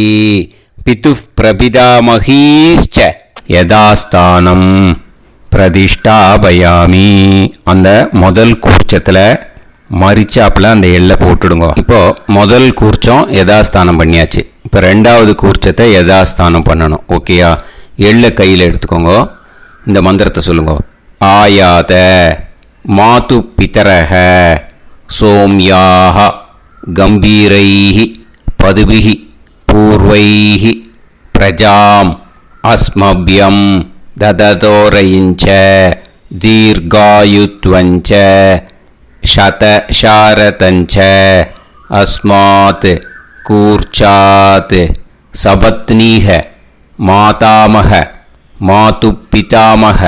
பிதுஃப் பிரபிதாமகீஸ்ச யதாஸ்தானம் பிரதிஷ்டாபயாமி. அந்த முதல் கூர்ச்சத்தில் மரிச்சாப்பில் அந்த எல்லை போட்டுடுங்க. இப்போது முதல் கூர்ச்சம் யதாஸ்தானம் பண்ணியாச்சு. இப்போ ரெண்டாவது கூர்ச்சத்தை யதாஸ்தானம் பண்ணணும். ஓகேயா? எள்ளை கையில் எடுத்துக்கோங்க. இந்த மந்திரத்தை சொல்லுங்க. ஆயாத மாது பிதரஹ சோம்யாஹ கம்பீரைஹி பதுபிஹி பூர்வைஹி பிரஜாம் அஸ்மப்யம் தததோரயிஞ்ச தீர்காயுத்வஞ்ச சதசாரதஞ்ச அஸ்மாத் கூர்ச்சாத் சபத்னீஹ மாதாமஹ மாது பிதாமஹ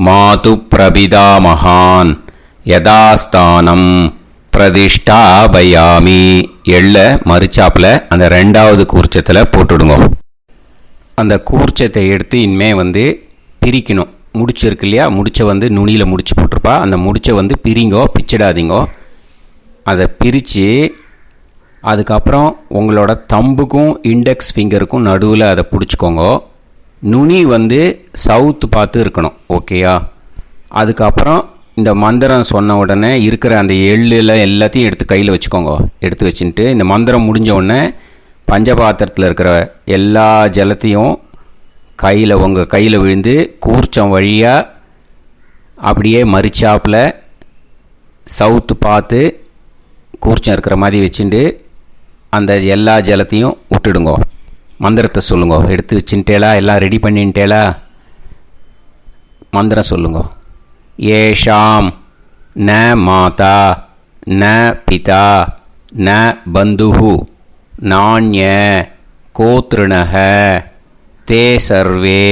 மாது பிரபிதாமகான் யதாஸ்தானம் பிரதிஷ்டாபயாமி. எள்ள மரிச்சாப்பில் அந்த ரெண்டாவது கூர்ச்சத்தில் போட்டுடுங்க. அந்த கூர்ச்சத்தை எடுத்து இனிமே பிரிக்கணும். முடிச்சிருக்கு இல்லையா? முடிச்சை நுனியில் முடிச்சு போட்டிருப்பா. அந்த முடிச்சை பிரிங்கோ, பிச்சிடாதீங்கோ. அதை பிரித்து அதுக்கப்புறம் உங்களோட தம்புக்கும் இண்டெக்ஸ் ஃபிங்கருக்கும் நடுவில் அதை பிடிச்சிக்கோங்க. நுனி சவுத்து பார்த்து இருக்கணும். ஓகேயா? அதுக்கப்புறம் இந்த மந்திரம் சொன்ன உடனே இருக்கிற அந்த எள்ளில் எல்லாத்தையும் எடுத்து கையில் வச்சுக்கோங்க. எடுத்து வச்சுட்டு இந்த மந்திரம் முடிஞ்ச உடனே பஞ்சபாத்திரத்தில் இருக்கிற எல்லா ஜலத்தையும் உங்கள் கையில் விழுந்து கூர்ச்சம் வழியாக அப்படியே மரிச்சாப்பில் சவுத்து பார்த்து கூர்ச்சம் இருக்கிற மாதிரி வச்சுட்டு அந்த எல்லா ஜலத்தையும் விட்டுடுங்க. மந்திரத்தை சொல்லுங்க. எடுத்து வச்சுட்டேலா? எல்லாம் ரெடி பண்ணிட்டேலா? மந்திரம் சொல்லுங்க. ஏஷாம் ந மாதா ந பிதா ந பந்துஹு நாண்ய கோத்ருணஹ தே சர்வே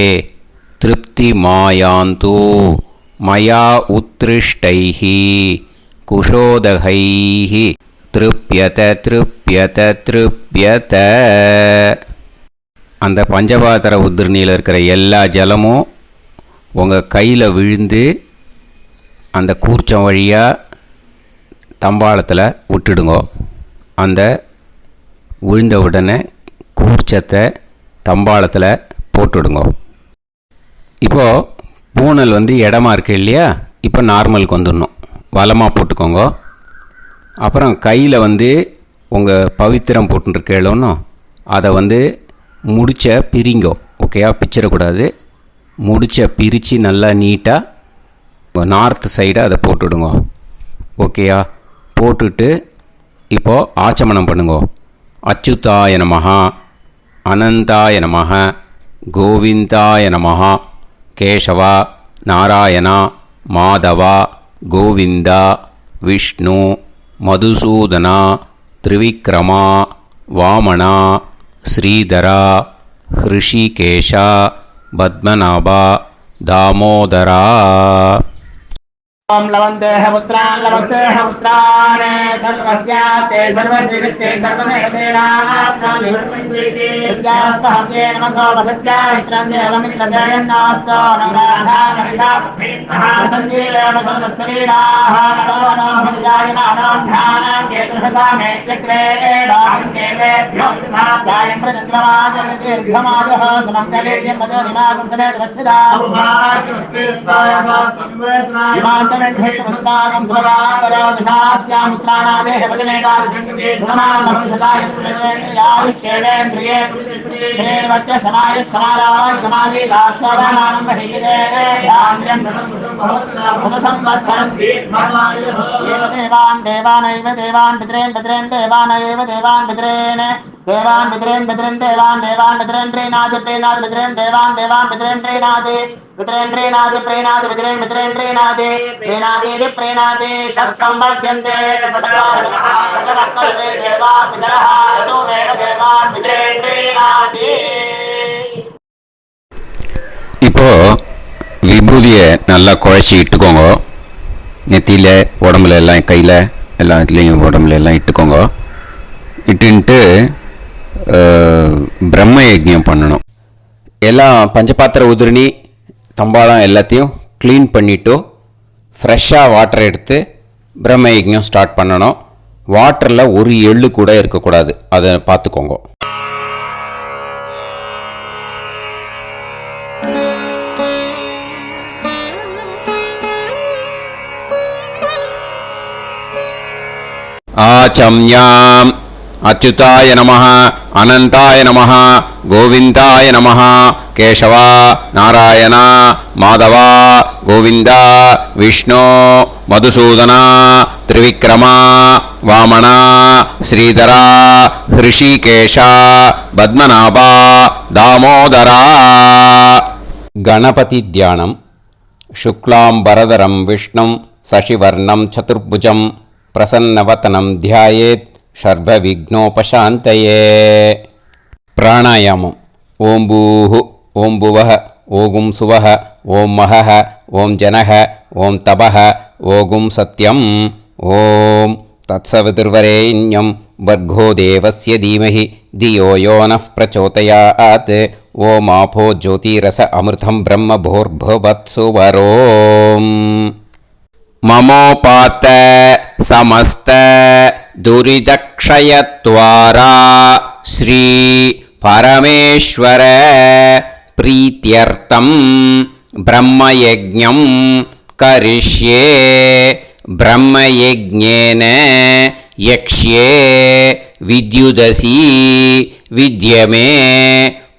திருப்தி மாயாந்து மயா உத்ருஷ்டைஹி குஷோதகைஹி திருப்யத திருப்யத திருப்யத. அந்த பஞ்சபாத்திர உதிரணியில் இருக்கிற எல்லா ஜலமும் உங்கள் கையில் விழுந்து அந்த கூர்ச்சம் வழியாக தம்பாளத்தில் விட்டுடுங்க. அந்த விழுந்த உடனே கூர்ச்சத்தை தம்பாளத்தில் போட்டுடுங்க. இப்போது பூனல் இடமா இருக்கு இல்லையா, இப்போ நார்மலுக்கு வந்துடணும். வலமாக போட்டுக்கோங்க. அப்புறம் கையில் உங்கள் பவித்திரம் போட்டுருக்கேளோன்னு அதை முடிச்ச பிரிங்கோ. ஓகேயா, பிச்சிடக்கூடாது. முடிச்ச பிரித்து நல்லா நீட்டாக நார்த் சைடை அதை போட்டுடுங்க. ஓகேயா, போட்டுட்டு இப்போது ஆச்சமனம் பண்ணுங்க. அச்சுதாய நமஹ, அனந்தாய நமஹ, கோவிந்தாய நமஹ, கேசவா, நாராயணா, மாதவா, கோவிந்தா, விஷ்ணு, மதுசூதனா, திரிவிக்ரமா, வாமனா, ஸ்ரீதரா, ஹிருஷிகேஷா, பத்மநாபா, தாமோதரா. ओम लवन्तेह पुत्रान् सर्वस्याप्ते सर्वश्रीवित्ते सर्वदेवतेनाप्नोति विद्यास्महव्ये नमसो वसत्या मित्रं देवमित्रजयन्नास्तो नवराधानविषाः सञ्जीवेन सर्वस्वीराः नमो नमोऽजायमानोऽन्धानां केतुर्हसामेत्यग्रे देवेभ्यो गायं प्रचन्द्रमाजगतिर्घमाजः सुमङ्गलेर्यं पदोनिमागं समेत वत्सिदाः इमान्तमेभ्यस्तमुत्पादं सुभगान्तरो दशास्यामित्राणादेः पदमेकाभिषङ्कृते सुमानभविषदाय पुरुषेन्द्रियायुष्येवेन्द्रिये हेर्वच्च समायः समाराय कमाली दाक्षाभामानं बहिगिदे धान्यं सदसंवत्सरं एव देवान् देवानैव देवान् पितॄन् पितॄन् देवानैव देवान् पितॄन् देवान् पितॄन् पितॄन् देवान् देवान् पितॄन् प्रीणाति प्रीणाति पितॄन् देवान् देवान् पितॄन् प्रीणाति पितॄन् प्रीणाति प्रीणाति पितॄन् पितॄन् प्रीणाति प्रीणाति प्रीणाति षट्संवर्ध्यन्ते षट्वर्तते देवा पितरः ततोमेव देवान् पितॄन् प्रीणाति. இப்போ விபூதியை நல்லா குழச்சி இட்டுக்கோங்க. நெத்தியில், உடம்புல எல்லாம், கையில் எல்லாம் இதுலேயும் உடம்புல எல்லாம் இட்டுக்கோங்க. இட்டுன்ட்டு பிரம்ம யஜ்ஞம் பண்ணணும். எல்லாம் பஞ்சபாத்திர உதிரணி தம்பாளம் எல்லாத்தையும் க்ளீன் பண்ணிவிட்டு ஃப்ரெஷ்ஷாக வாட்டர் எடுத்து பிரம்ம யஜ்ஞம் ஸ்டார்ட் பண்ணணும். வாட்டரில் ஒரு எள்ளு கூட இருக்கக்கூடாது, அதை பார்த்துக்கோங்க. ஆச்சம்யாம் அச்சுதாய நமஹ, அனந்தாய நமஹ, கோவிந்தாய நமஹ, கேசவா, நாராயணா, மாதவா, கோவிந்தா, விஷ்ணு, மதுசூதனா, திரிவிக்ரமா, வாமனா, ஸ்ரீதரா, ஹிருஷிகேஷா, பத்மநாபா, தாமோதரா. கணபதி தியானம். शुक्लांबरधरं विष्णुं शशिवर्णं चतुर्भुजं प्रसन्नवदनं ध्यायेत् सर्वविघ्नोपशान्तये. प्राणायामम्. ओं भूः, ओं भुवः, ओं सुवः, ओं महः, ओं जनः, ओं तपः, ओं सत्यम्. ओं तत्सवितुर्वरेण्यं भर्गो देवस्य धीमहि धियो यो नः प्रचोदयात्. ओम आपो ज्योतिरस अमृतं ब्रह्म भूर्भुवत्सु वरोम्. ममोपात समस्त दुरितक्षयत्वारा श्री परमेश्वर प्रीत्यर्थं ब्रह्मयज्ञं करिष्ये. ब्रह्मयज्ञेन यक्ष्ये विद्युदसी विद्यमे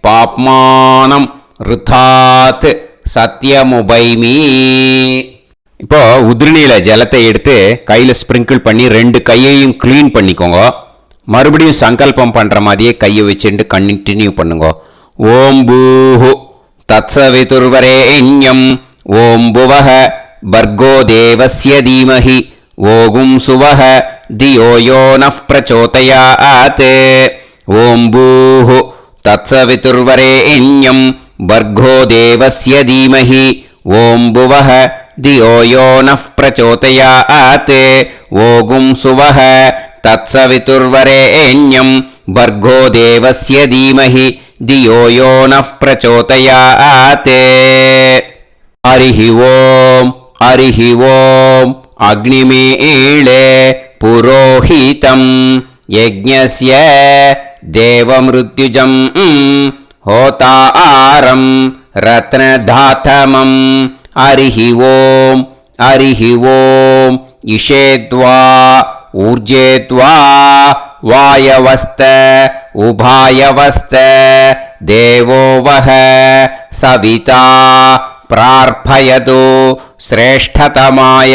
பாப்மானம் ருதாத் சத்யமுபைமி. இப்போ உதிரணியில் ஜலத்தை எடுத்து கையில் ஸ்ப்ரிங்கிள் பண்ணி 2 கையையும் க்ளீன் பண்ணிக்கோங்க. மறுபடியும் சங்கல்பம் பண்ணுற மாதிரியே கையை வச்சுட்டு கண்டினியூ பண்ணுங்க. ஓம் பூஹு தத்சவிதுர்வரேண்யம் ஓம் புவஹ பர்கோ தேவஸ்ய தீமஹி ஓகும் சுவஹ தியோ யோ நஃப் பிரச்சோதயாத். ஓம் பூஹு तत्सवितुर्वरेण्यं भर्गो देवस्य धीमहि ओं भुवः धियो यो नः प्रचोदयात्. ओगुं सुवः तत्सवितुर्वरेण्यं भर्गो देवस्य धीमहि धियो यो नः प्रचोदयात् हरिः ओम् अग्निमीळे पुरोहितं यज्ञस्य देवमृत्युजं होतारं रत्नधातमं हरिः ओम् इषेद्वा ऊर्जेद्वा वायवस्त उभायवस्त देवो वः सविता प्रार्थयतु श्रेष्ठतमाय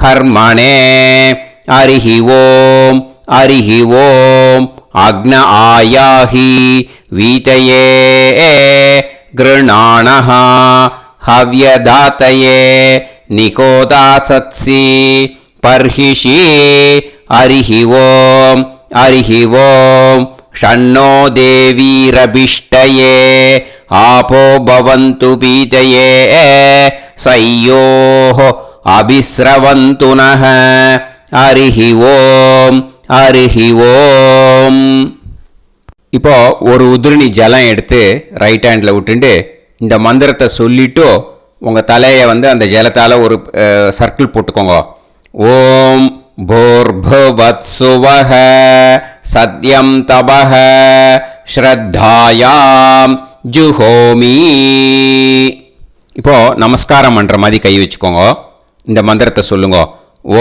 कर्मणे हरिः ओम् अग्न आयाहि वीतये गृणाणः हव्यदातये निकोदासत्सि पर्हिषि हरिः ओम् षण्णो देवीरभिष्टये आपो भवन्तु पीतये सयोः अभिस्रवन्तु नः हरिः ओम् இப்போ ஒரு உதிரணி ஜலம் எடுத்து ரைட் ஹேண்டில் விட்டுண்டு இந்த மந்திரத்தை சொல்லிட்டு உங்கள் தலையை வந்து அந்த ஜலத்தால் ஒரு சர்க்கிள் போட்டுக்கோங்க. ஓம் भूर्भुवत्सुवः सत्यं तपः ஸ்ரத்தாயாம் ஜுஹோமி. இப்போ நமஸ்காரம் பண்ணுற மாதிரி கை வச்சுக்கோங்க. இந்த மந்திரத்தை சொல்லுங்க.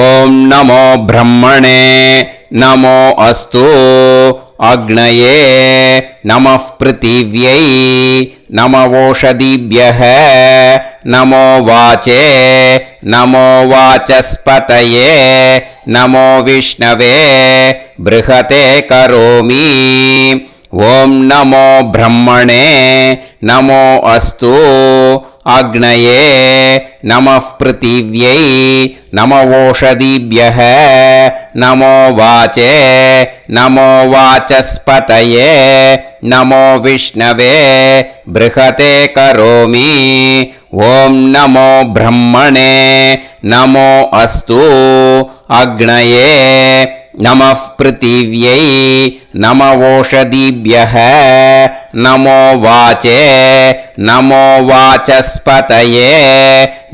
ஓம் நமோ பிரம்மணே நமோ அஸ்து அக்னயே நமः பிருத்திவ்யை நமோ ஓஷதிभ्यः நமோ வாச்சே நமோ வாசஸ்பதயே நமோ விஷ்ணவே ப்ருஹதே கரோமி. ஓம் நமோ பிரம்மணே நமோ அஸ்து அக்னயே நமः பிருத்திவ்யை நமோ ஓஷதிभ्यः நமோ வாச்சே நமோ வாசஸ்பதயே நமோ விஷ்ணவே ப்ருஹதே கரோமி. ஓம் நமோ பிரம்மணே நமோ அஸ்து அக்னயே நமः பிருத்திவ்யை நமோ ஓஷதிभ्यः நமோ வாச்சே நமோ வாசஸ்பதயே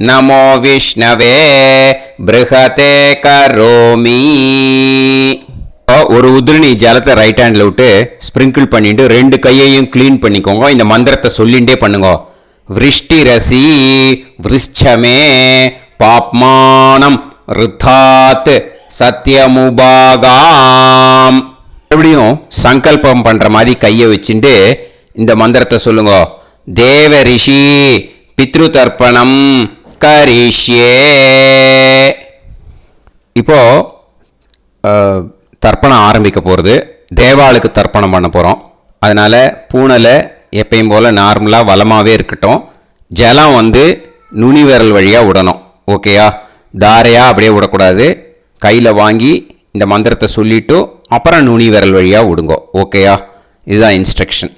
நமோ விஷ்ணவே ப்ருஹதே கரோமி. ஒரு உதிரணி ஜலத்தை ரைட் ஹேண்டில் விட்டு ஸ்ப்ரிங்கிள் பண்ணிட்டு ரெண்டு கையையும் க்ளீன் பண்ணிக்கோங்க. இந்த மந்திரத்தை சொல்லிகிட்டே பண்ணுங்க. விருஷ்டிரசி விருஷ்சமே பாப்மானம் ருத்தாத் சத்யமுபாகாம். மறுபடியும் சங்கல்பம் பண்ற மாதிரி கையை வச்சுட்டு இந்த மந்திரத்தை சொல்லுங்க. தேவ ரிஷி பித்ரு தர்ப்பணம் கரிஷ்யே. இப்போ தர்ப்பணம் ஆரம்பிக்க போகிறது. தேவாளுக்கு தர்ப்பணம் பண்ண போகிறோம். அதனால் பூனலை எப்பயும் போல் நார்மலாக வளமாகவே இருக்கட்டும். ஜலம் வந்து நுனி விரல் வழியாக விடணும். ஓகேயா? தாரையாக அப்படியே விடக்கூடாது. கையில் வாங்கி இந்த மந்திரத்தை சொல்லிவிட்டு அப்புறம் நுனி விரல் வழியாக விடுங்கோ. ஓகேயா? இதுதான் இன்ஸ்ட்ரக்ஷன்.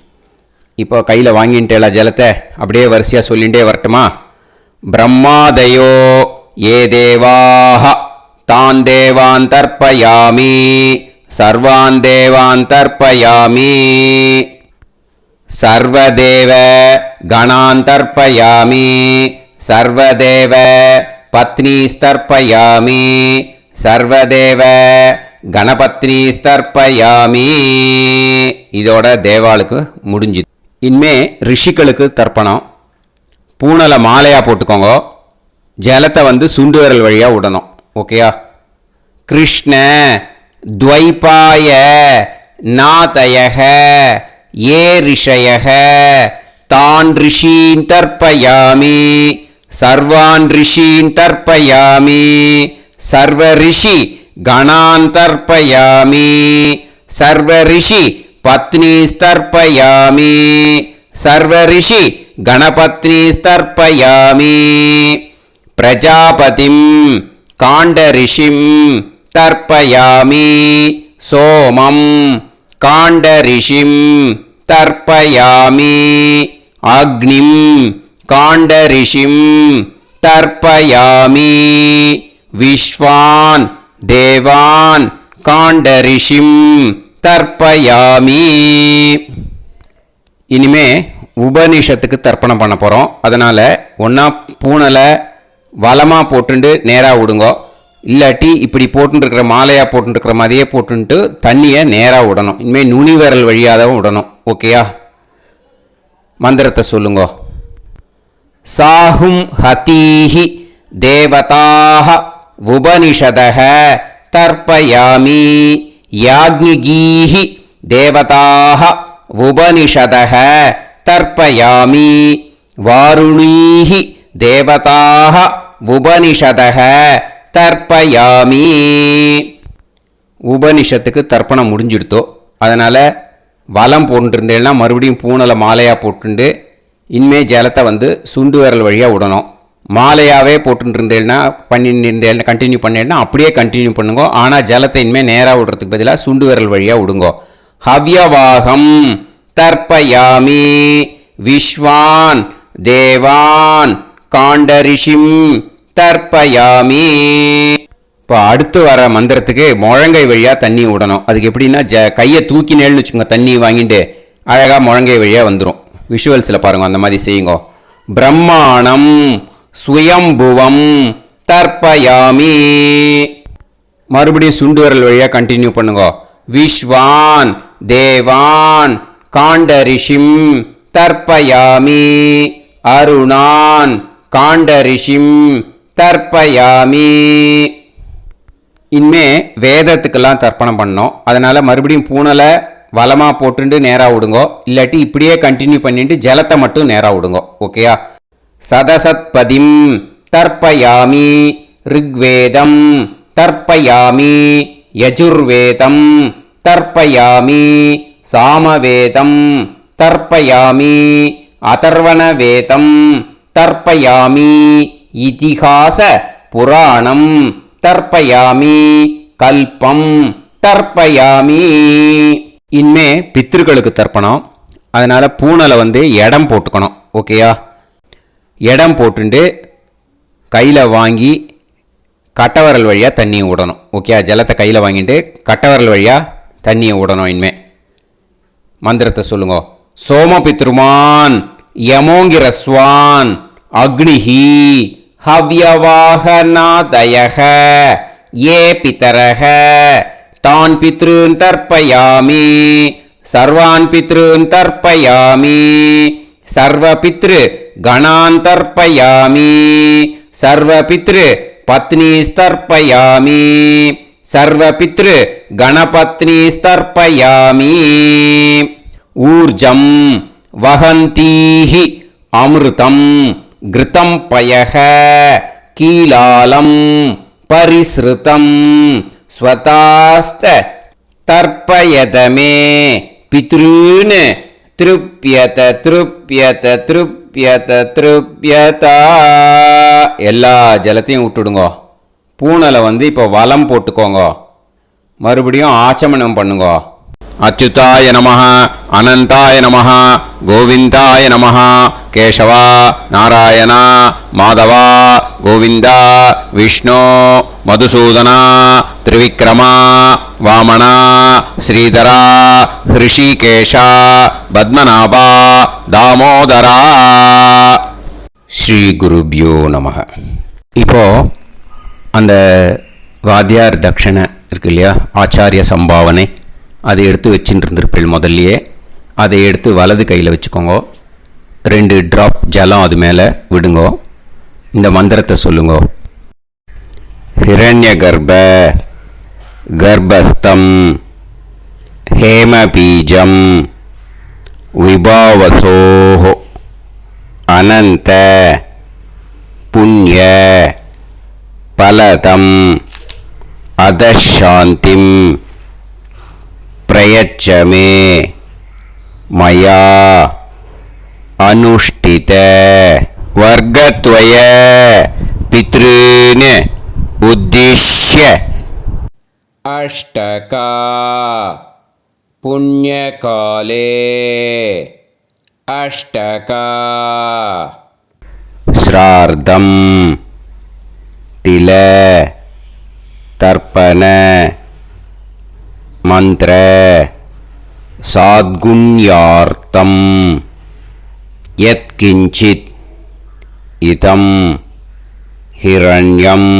இப்போ கையில் வாங்கிட்டேல ஜலத்தை அப்படியே வரிசையாக சொல்லிகிட்டே வரட்டுமா? பிரம்மாதயோ ஏ தேவாஹ தான் தேவான் தர்ப்பயாமி சர்வான் தேவான் தர்ப்பயாமி சர்வதேவ கணான் தர்ப்பயாமி சர்வதேவ பத்னீஸ்தர்ப்பயாமி சர்வதேவ கணபத்னீஸ்தர்ப்பயாமி. இதோட தேவாளுக்கு முடிஞ்சுது. இனிமே ரிஷிகளுக்கு தர்ப்பணம். பூனலை மாலையாக போட்டுக்கோங்க. ஜலத்தை வந்து சுண்டு விரல் வழியாக விடணும். ஓகேயா? கிருஷ்ண துவைபாய நாதயக ஏ ரிஷயக தான் ரிஷீன் தர்ப்பயாமி சர்வான் ரிஷீன் தர்ப்பயாமி சர்வ ரிஷி கணான் தர்ப்பயாமி சர்வ ரிஷி பத்னீஸ்தர்ப்பயாமி சர்வ ரிஷி கணபத்னீஸ்தர்ப்பயாமி பிரஜாபதிம் காண்டரிஷிம் தர்ப்பயாமி சோமம் காண்டரிஷிம் தர்ப்பயாமி அக்னிம் காண்டரிஷிம் தர்ப்பயாமி விஸ்வான் தேவான் காண்டரிஷிம் தர்ப்பயாமி. இனிமே உபநிஷத்துக்கு தர்ப்பணம் பண்ண போகிறோம். அதனால் ஒன்றா பூனலை வலமாக போட்டுண்டு நேராக விடுங்கோ, இல்லாட்டி இப்படி போட்டுருக்கிற மாலையாக போட்டுருக்கிற மாதிரியே போட்டுன்ட்டு தண்ணியை நேராக விடணும். இனிமேல் நுனி விரல் வழியாக தான் விடணும். ஓகேயா? மந்திரத்தை சொல்லுங்கோ. சாஹும் ஹதீஹி தேவதாக உபனிஷதः தர்ப்பயாமி யாக்ஞிகீஹி தேவதாக உபனிஷதः தர்ப்பயாமி வாருணீஹி தேவதாக உபனிஷதः தர்ப்பயாமி. உபனிஷத்துக்கு தர்ப்பணம் முடிஞ்சிடுத்தோ, அதனால் வலம் போட்டுருந்தேன்னா மறுபடியும் பூனலை மாலையாக போட்டுண்டு இனிமே ஜலத்தை வந்து சுண்டு விரல் வழியாக விடணும். மாலையாகவே போட்டுருந்தேன்னா பண்ணிருந்தேன் கண்டினியூ பண்ணேன்னா அப்படியே கண்டினியூ பண்ணுங்க. ஆனால் ஜலத்தை இனிமேல் நேராக விடுறதுக்கு பதிலாக சுண்டு விரல் வழியாக விடுங்கோ. ஹவ்யவாகம் தர்ப்பயாமி விஸ்வான் தேவான் காண்டரிஷிம் தர்ப்பயாமி. இப்போ அடுத்து வர மந்திரத்துக்கு முழங்கை வழியாக தண்ணி விடணும். அதுக்கு எப்படின்னா கையை தூக்கினேன்னு வச்சுக்கோங்க, தண்ணி வாங்கிட்டு அழகாக முழங்கை வழியாக வந்துடும். விஷுவல்ஸில் பாருங்கள், அந்த மாதிரி செய்யுங்கோ. பிரம்மாணம் சுயம்புவம் தர்ப்பயாமி. மறுபடியும் சுண்டு விரல் வழியாக கண்டினியூ பண்ணுங்க. விஸ்வான் தேவான் காண்டரிஷிம் தர்ப்பயாமி அருணான் காண்டரிஷிம் தர்ப்பயாமி. இனிமே வேதத்துக்கெல்லாம் தர்ப்பணம் பண்ணோம். அதனால் மறுபடியும் பூனலை வலமாக போட்டுட்டு நேராக விடுங்கோ, இல்லாட்டி இப்படியே கண்டினியூ பண்ணிட்டு ஜலத்தை மட்டும் நேராக விடுங்கோ. ஓகேயா? சதசத்பதிம் தர்ப்பயாமி ரிக்வேதம் தர்ப்பயாமி யஜுர்வேதம் தர்ப்பயாமி சாமவேதம் தர்ப்பயாமி அதர்வணவேதம் தர்ப்பயாமி இதிஹாச புராணம் தர்ப்பயாமி கல்பம் தர்ப்பயாமி. இனிமே பித்ருக்களுக்கு தர்ப்பணம். அதனால் பூனலை வந்து இடம் போட்டுக்கணும். ஓகேயா? இடம் போட்டுண்டு கையில் வாங்கி கட்டவரல் வழியாக தண்ணியை விடணும். ஓகே? ஜலத்தை கையில் வாங்கிட்டு கட்டவரல் வழியாக தண்ணியை விடணும். இனிமே மந்திரத்தை சொல்லுங்க. சோமபித்ருமான் யமோங்கிரஸ்வான் அக்னிஹி ஹவ்யவாகநாதயக ஏ பிதரக தான் பித்ருன் தர்ப்பயாமி சர்வான் பித்ருன் தர்ப்பயாமி சர்வபித்ரு கணான் தர்ப்பயாமி சர்வபித்ரு பத்னிஸ்தர்ப்பயாமி சர்வபித்ரு கணபத்னிஸ்தர்ப்பயாமி. ஊர்ஜம் வஹந்தீஹி அமிர்தம் கிருதம் பயக கீலாலம் பரிஸ்ருதம் ஸ்வதாஸ்த தர்ப்பயதமே பித்ருன் திருப்யத திருப்யத திருப்யத திருப்யதா. எல்லா ஜலத்தையும் விட்டுடுங்கோ. பூனலை வந்து இப்போ வலம் போட்டுக்கோங்க. மறுபடியும் ஆச்சமனம் பண்ணுங்க. அச்சுதாய நமஹ அனந்தாய நமஹ கோவிந்தாய நமஹ கேசவா நாராயணா மாதவா கோவிந்தா விஷ்ணு மதுசூதனா திரிவிக்ரமா வாமனா ஸ்ரீதரா ஹிருஷிகேஷா பத்மநாபா தாமோதரா. ஸ்ரீ குருப்யோ நமஹ. இப்போ அந்த வாத்தியார் தட்சணை இருக்கு இல்லையா, ஆச்சாரிய சம்பாவனை, அதை எடுத்து வச்சுட்டு இருந்திருப்பேன் முதல்லையே. அதை எடுத்து வலது கையில் வச்சுக்கோங்க. 2 ட்ராப் ஜலம் அது மேலே விடுங்கோ. இந்த மந்திரத்தை சொல்லுங்கோ. ஹிரண்ய கர்ப்ப கர்ப்பஸ்தம் ஹேமபீஜம் விபாவசோஹோ அனந்த புண்ணிய பலதம் அதசாந்திம் பிரயச்சமே மயா அனுஷ்டித வர்க்கத்வய பித்ருன் உத்திஷ்ய அஷ்டகா புண்ணியகாலே அஷ்டகா ஸ்ரார்த்தம் தில தர்ப்பண மந்திர சாத்குண்யார்த்தம் யத்கிஞ்சித் இதம் ஹிரண்யம்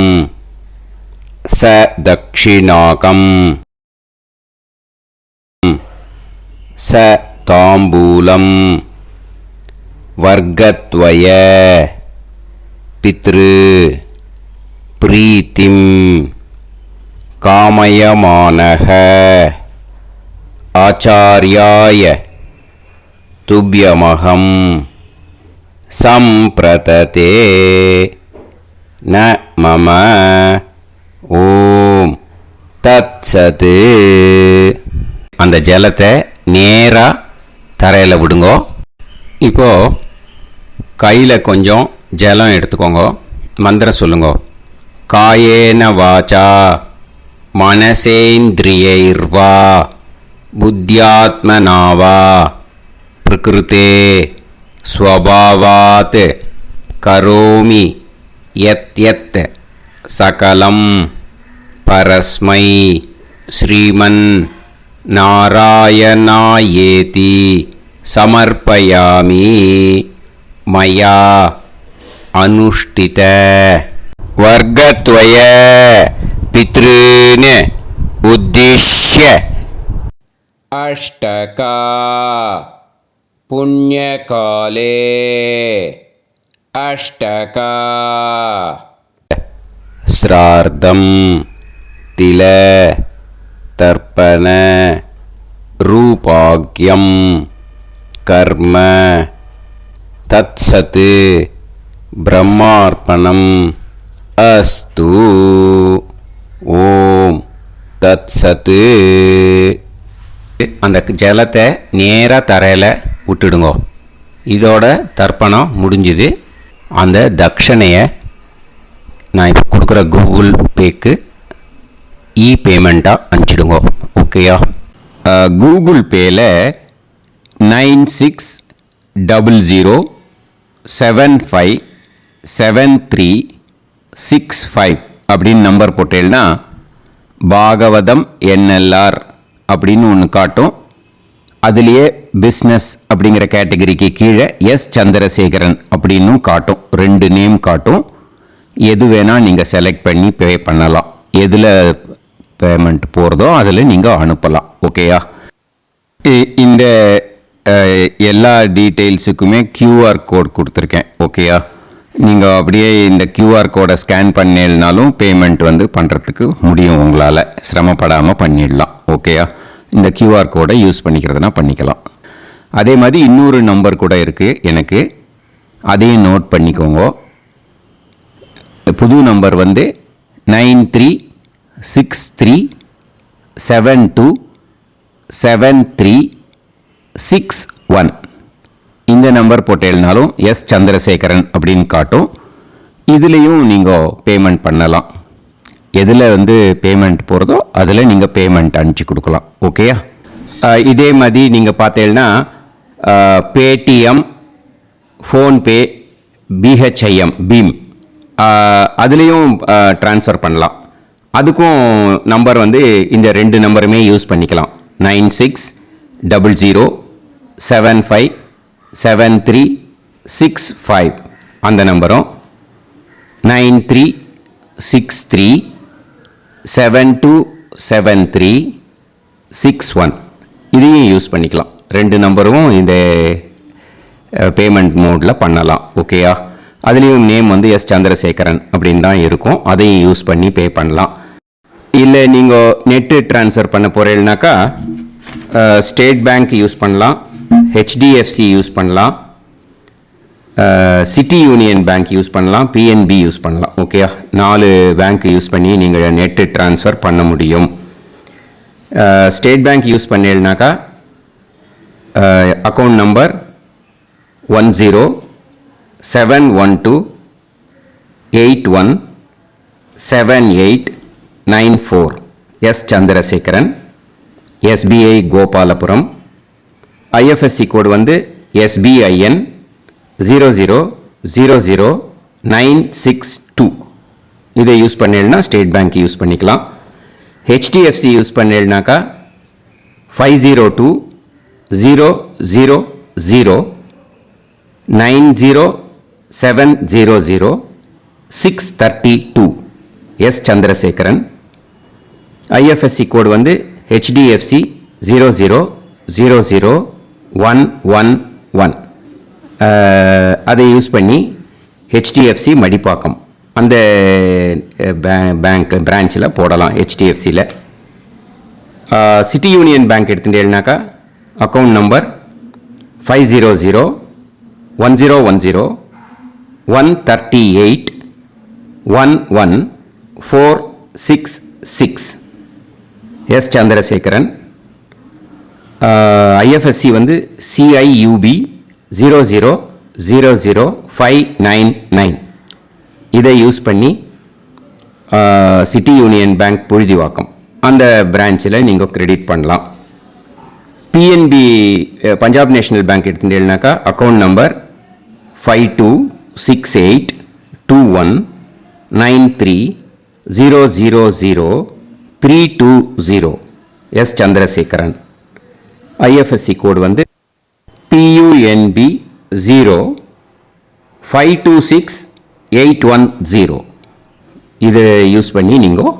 ச தக்ஷிணாகம் ச தாம்பூலம் வர்க்கத்வய பித்ரு பிரீத்திம் காமயமானஹ ஆச்சார்யாய துப்யமகம் சம்பிரததே ந மம ஓம் தத்சத். அந்த ஜலத்தை நேராக தரையில் விடுங்கோ. இப்போ கையில் கொஞ்சம் ஜலம் எடுத்துக்கோங்க. மந்திரம் சொல்லுங்க. காயேன வாச்சா மனசேந்திரியைர்வா புத்தியாத்மனாவா பிரகிருதே ஸ்வபாவாத் கரோமி யத் யத் சகலம் பரஸ்மை ஸ்ரீமன் நாராயணாயேதி சமர்ப்பயாமி மயா அனுஷ்டித வர்க்கத்வய பித்ருன் உத்திஷ்ய அஷ்டகா புண்ணியகாலே அஷ்டகா ஸ்ரார்த்தம் தில தர்ப்பண ரூபாக்யம் கர்ம தத்சத் பிரம்மார்ப்பணம் அஸ்து. ஓம் தத்சத். அந்த ஜலத்தை நேராக தரையில் விட்டுடுங்க. இதோட தர்ப்பணம் முடிஞ்சுது. அந்த தட்சணையை நான் இப்போ கொடுக்குற கூகுள் பேக்கு பேமெண்ட்டாக அனுப்பிச்சிடுங்க. ஓகேயா? கூகுள் பேயில் 9600757365 அப்படின்னு நம்பர் போட்டேன்னா பாகவதம் என்எல்ஆர் அப்படின்னு ஒன்று காட்டும். அதுலேயே பிஸ்னஸ் அப்படிங்கிற கேட்டகரிக்கு கீழே எஸ் சந்திரசேகரன் அப்படின்னும் காட்டும். 2 நேம் காட்டும். எது வேணால் நீங்கள் செலக்ட் பண்ணி பே பண்ணலாம். எதில் பேமெண்ட் போகிறதோ அதில் நீங்கள் அனுப்பலாம். ஓகேயா? இந்த எல்லா டீட்டெயில்ஸுக்குமே QR கோட் கொடுத்துருக்கேன். ஓகேயா? நீங்கள் அப்படியே இந்த QR கோடை ஸ்கேன் பண்ணினாலும் பேமெண்ட் பண்ணுறதுக்கு முடியும். உங்களால் சிரமப்படாமல் பண்ணிடலாம். ஓகேயா? இந்த QR கோடை யூஸ் பண்ணிக்கிறதுனா பண்ணிக்கலாம். அதே மாதிரி இன்னொரு நம்பர் கூட இருக்குது எனக்கு. அதையும் நோட் பண்ணிக்கோங்க. புது நம்பர் 9363727361. இந்த நம்பர் போட்டேனாலும் எஸ் சந்திரசேகரன் அப்படின்னு காட்டும். இதுலேயும் நீங்கள் பேமெண்ட் பண்ணலாம். எதில் பேமெண்ட் போகிறதோ அதில் நீங்கள் பேமெண்ட் அனுப்பிச்சி கொடுக்கலாம். ஓகேயா? இதே மாதிரி நீங்கள் பார்த்தீங்கன்னா பேடிஎம், ஃபோன்பே, பிஹெச்ஐஎம், பீம் அதுலேயும் ட்ரான்ஸ்ஃபர் பண்ணலாம். அதுக்கும் நம்பர் இந்த 2 நம்பருமே யூஸ் பண்ணிக்கலாம். 9600757365 அந்த நம்பரும் 9363727361 இதையும் யூஸ் பண்ணிக்கலாம். 2 நம்பரும் இந்த பேமெண்ட் மோடில் பண்ணலாம். ஓகேயா? அதுலேயும் நேம் எஸ் சந்திரசேகரன் அப்படின்னு தான் இருக்கும். அதையும் யூஸ் பண்ணி பே பண்ணலாம். இல்லை நீங்கள் நெட்டு ட்ரான்ஸ்ஃபர் பண்ண போகிறீங்கனாக்கா ஸ்டேட் பேங்க் யூஸ் பண்ணலாம், HDFC யூஸ் பண்ணலாம், சிட்டி யூனியன் பேங்க் யூஸ் பண்ணலாம், PNB யூஸ் பண்ணலாம். ஓகேயா? 4 பேங்க் யூஸ் பண்ணி நீங்கள் நெட்டு ட்ரான்ஸ்ஃபர் பண்ண முடியும். ஸ்டேட் பேங்க் யூஸ் பண்ணீங்கனாக்கா account number 1071281789 S Chandrasekaran, SBI Gopalapuram. IFSC code SBIN 0000962. இதை யூஸ் பண்ணீங்கன்னா ஸ்டேட் பேங்க் யூஸ் பண்ணிக்கலாம். HDFC யூஸ் பண்ணீங்கனாக்கா 000900700 எஸ் சந்திரசேகரன். ஐஎஃப்எஸ்சி கோடு வந்து HDFC 0000111. அதை யூஸ் பண்ணி HDFC மடிப்பாக்கம் அந்த பேங்க் பிரான்ச்சில் போடலாம். HDFCயில் சிட்டி யூனியன் பேங்க் எடுத்துட்டேன்னாக்கா account number 5001001381146 S Chandrasekaran. IFSC வந்து CIUB 0000599. இதை யூஸ் பண்ணி சிட்டி யூனியன் பேங்க் புழுதிவாக்கம் அந்த பிரான்ச்சில் நீங்கள் கிரெடிட் பண்ணலாம். PNB பஞ்சாப் நேஷனல் பேங்க் எடுத்துட்டேன்னாக்கா account number 52682193000320 S Chandrasekaran. IFSC code வந்து PUNB 0526810. இதை யூஸ் பண்ணி நீங்கள்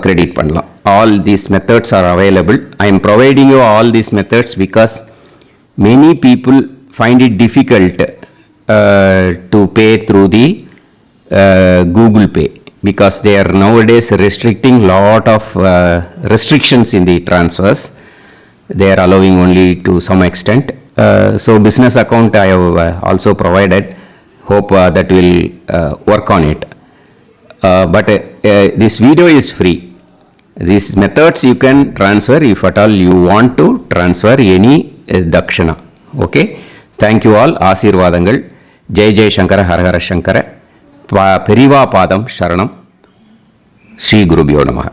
கிரெடிட் பண்ணலாம். All these methods are available. I am providing you all these methods because many people find it difficult to pay through the Google Pay because they are nowadays restricting lot of restrictions in the transfers. They are allowing only to some extent. So business account I have also provided. Hope that will work on it. But this video is free. These methods you can transfer if at all you want to transfer any dakshana. Okay. Thank you all. ஆசீர்வாதங்கள். ஜெய் ஜெய் சங்கர ஹரஹர சங்கர. பெரிவா பாதம் சரணம். ஸ்ரீ குருபியோ நமः.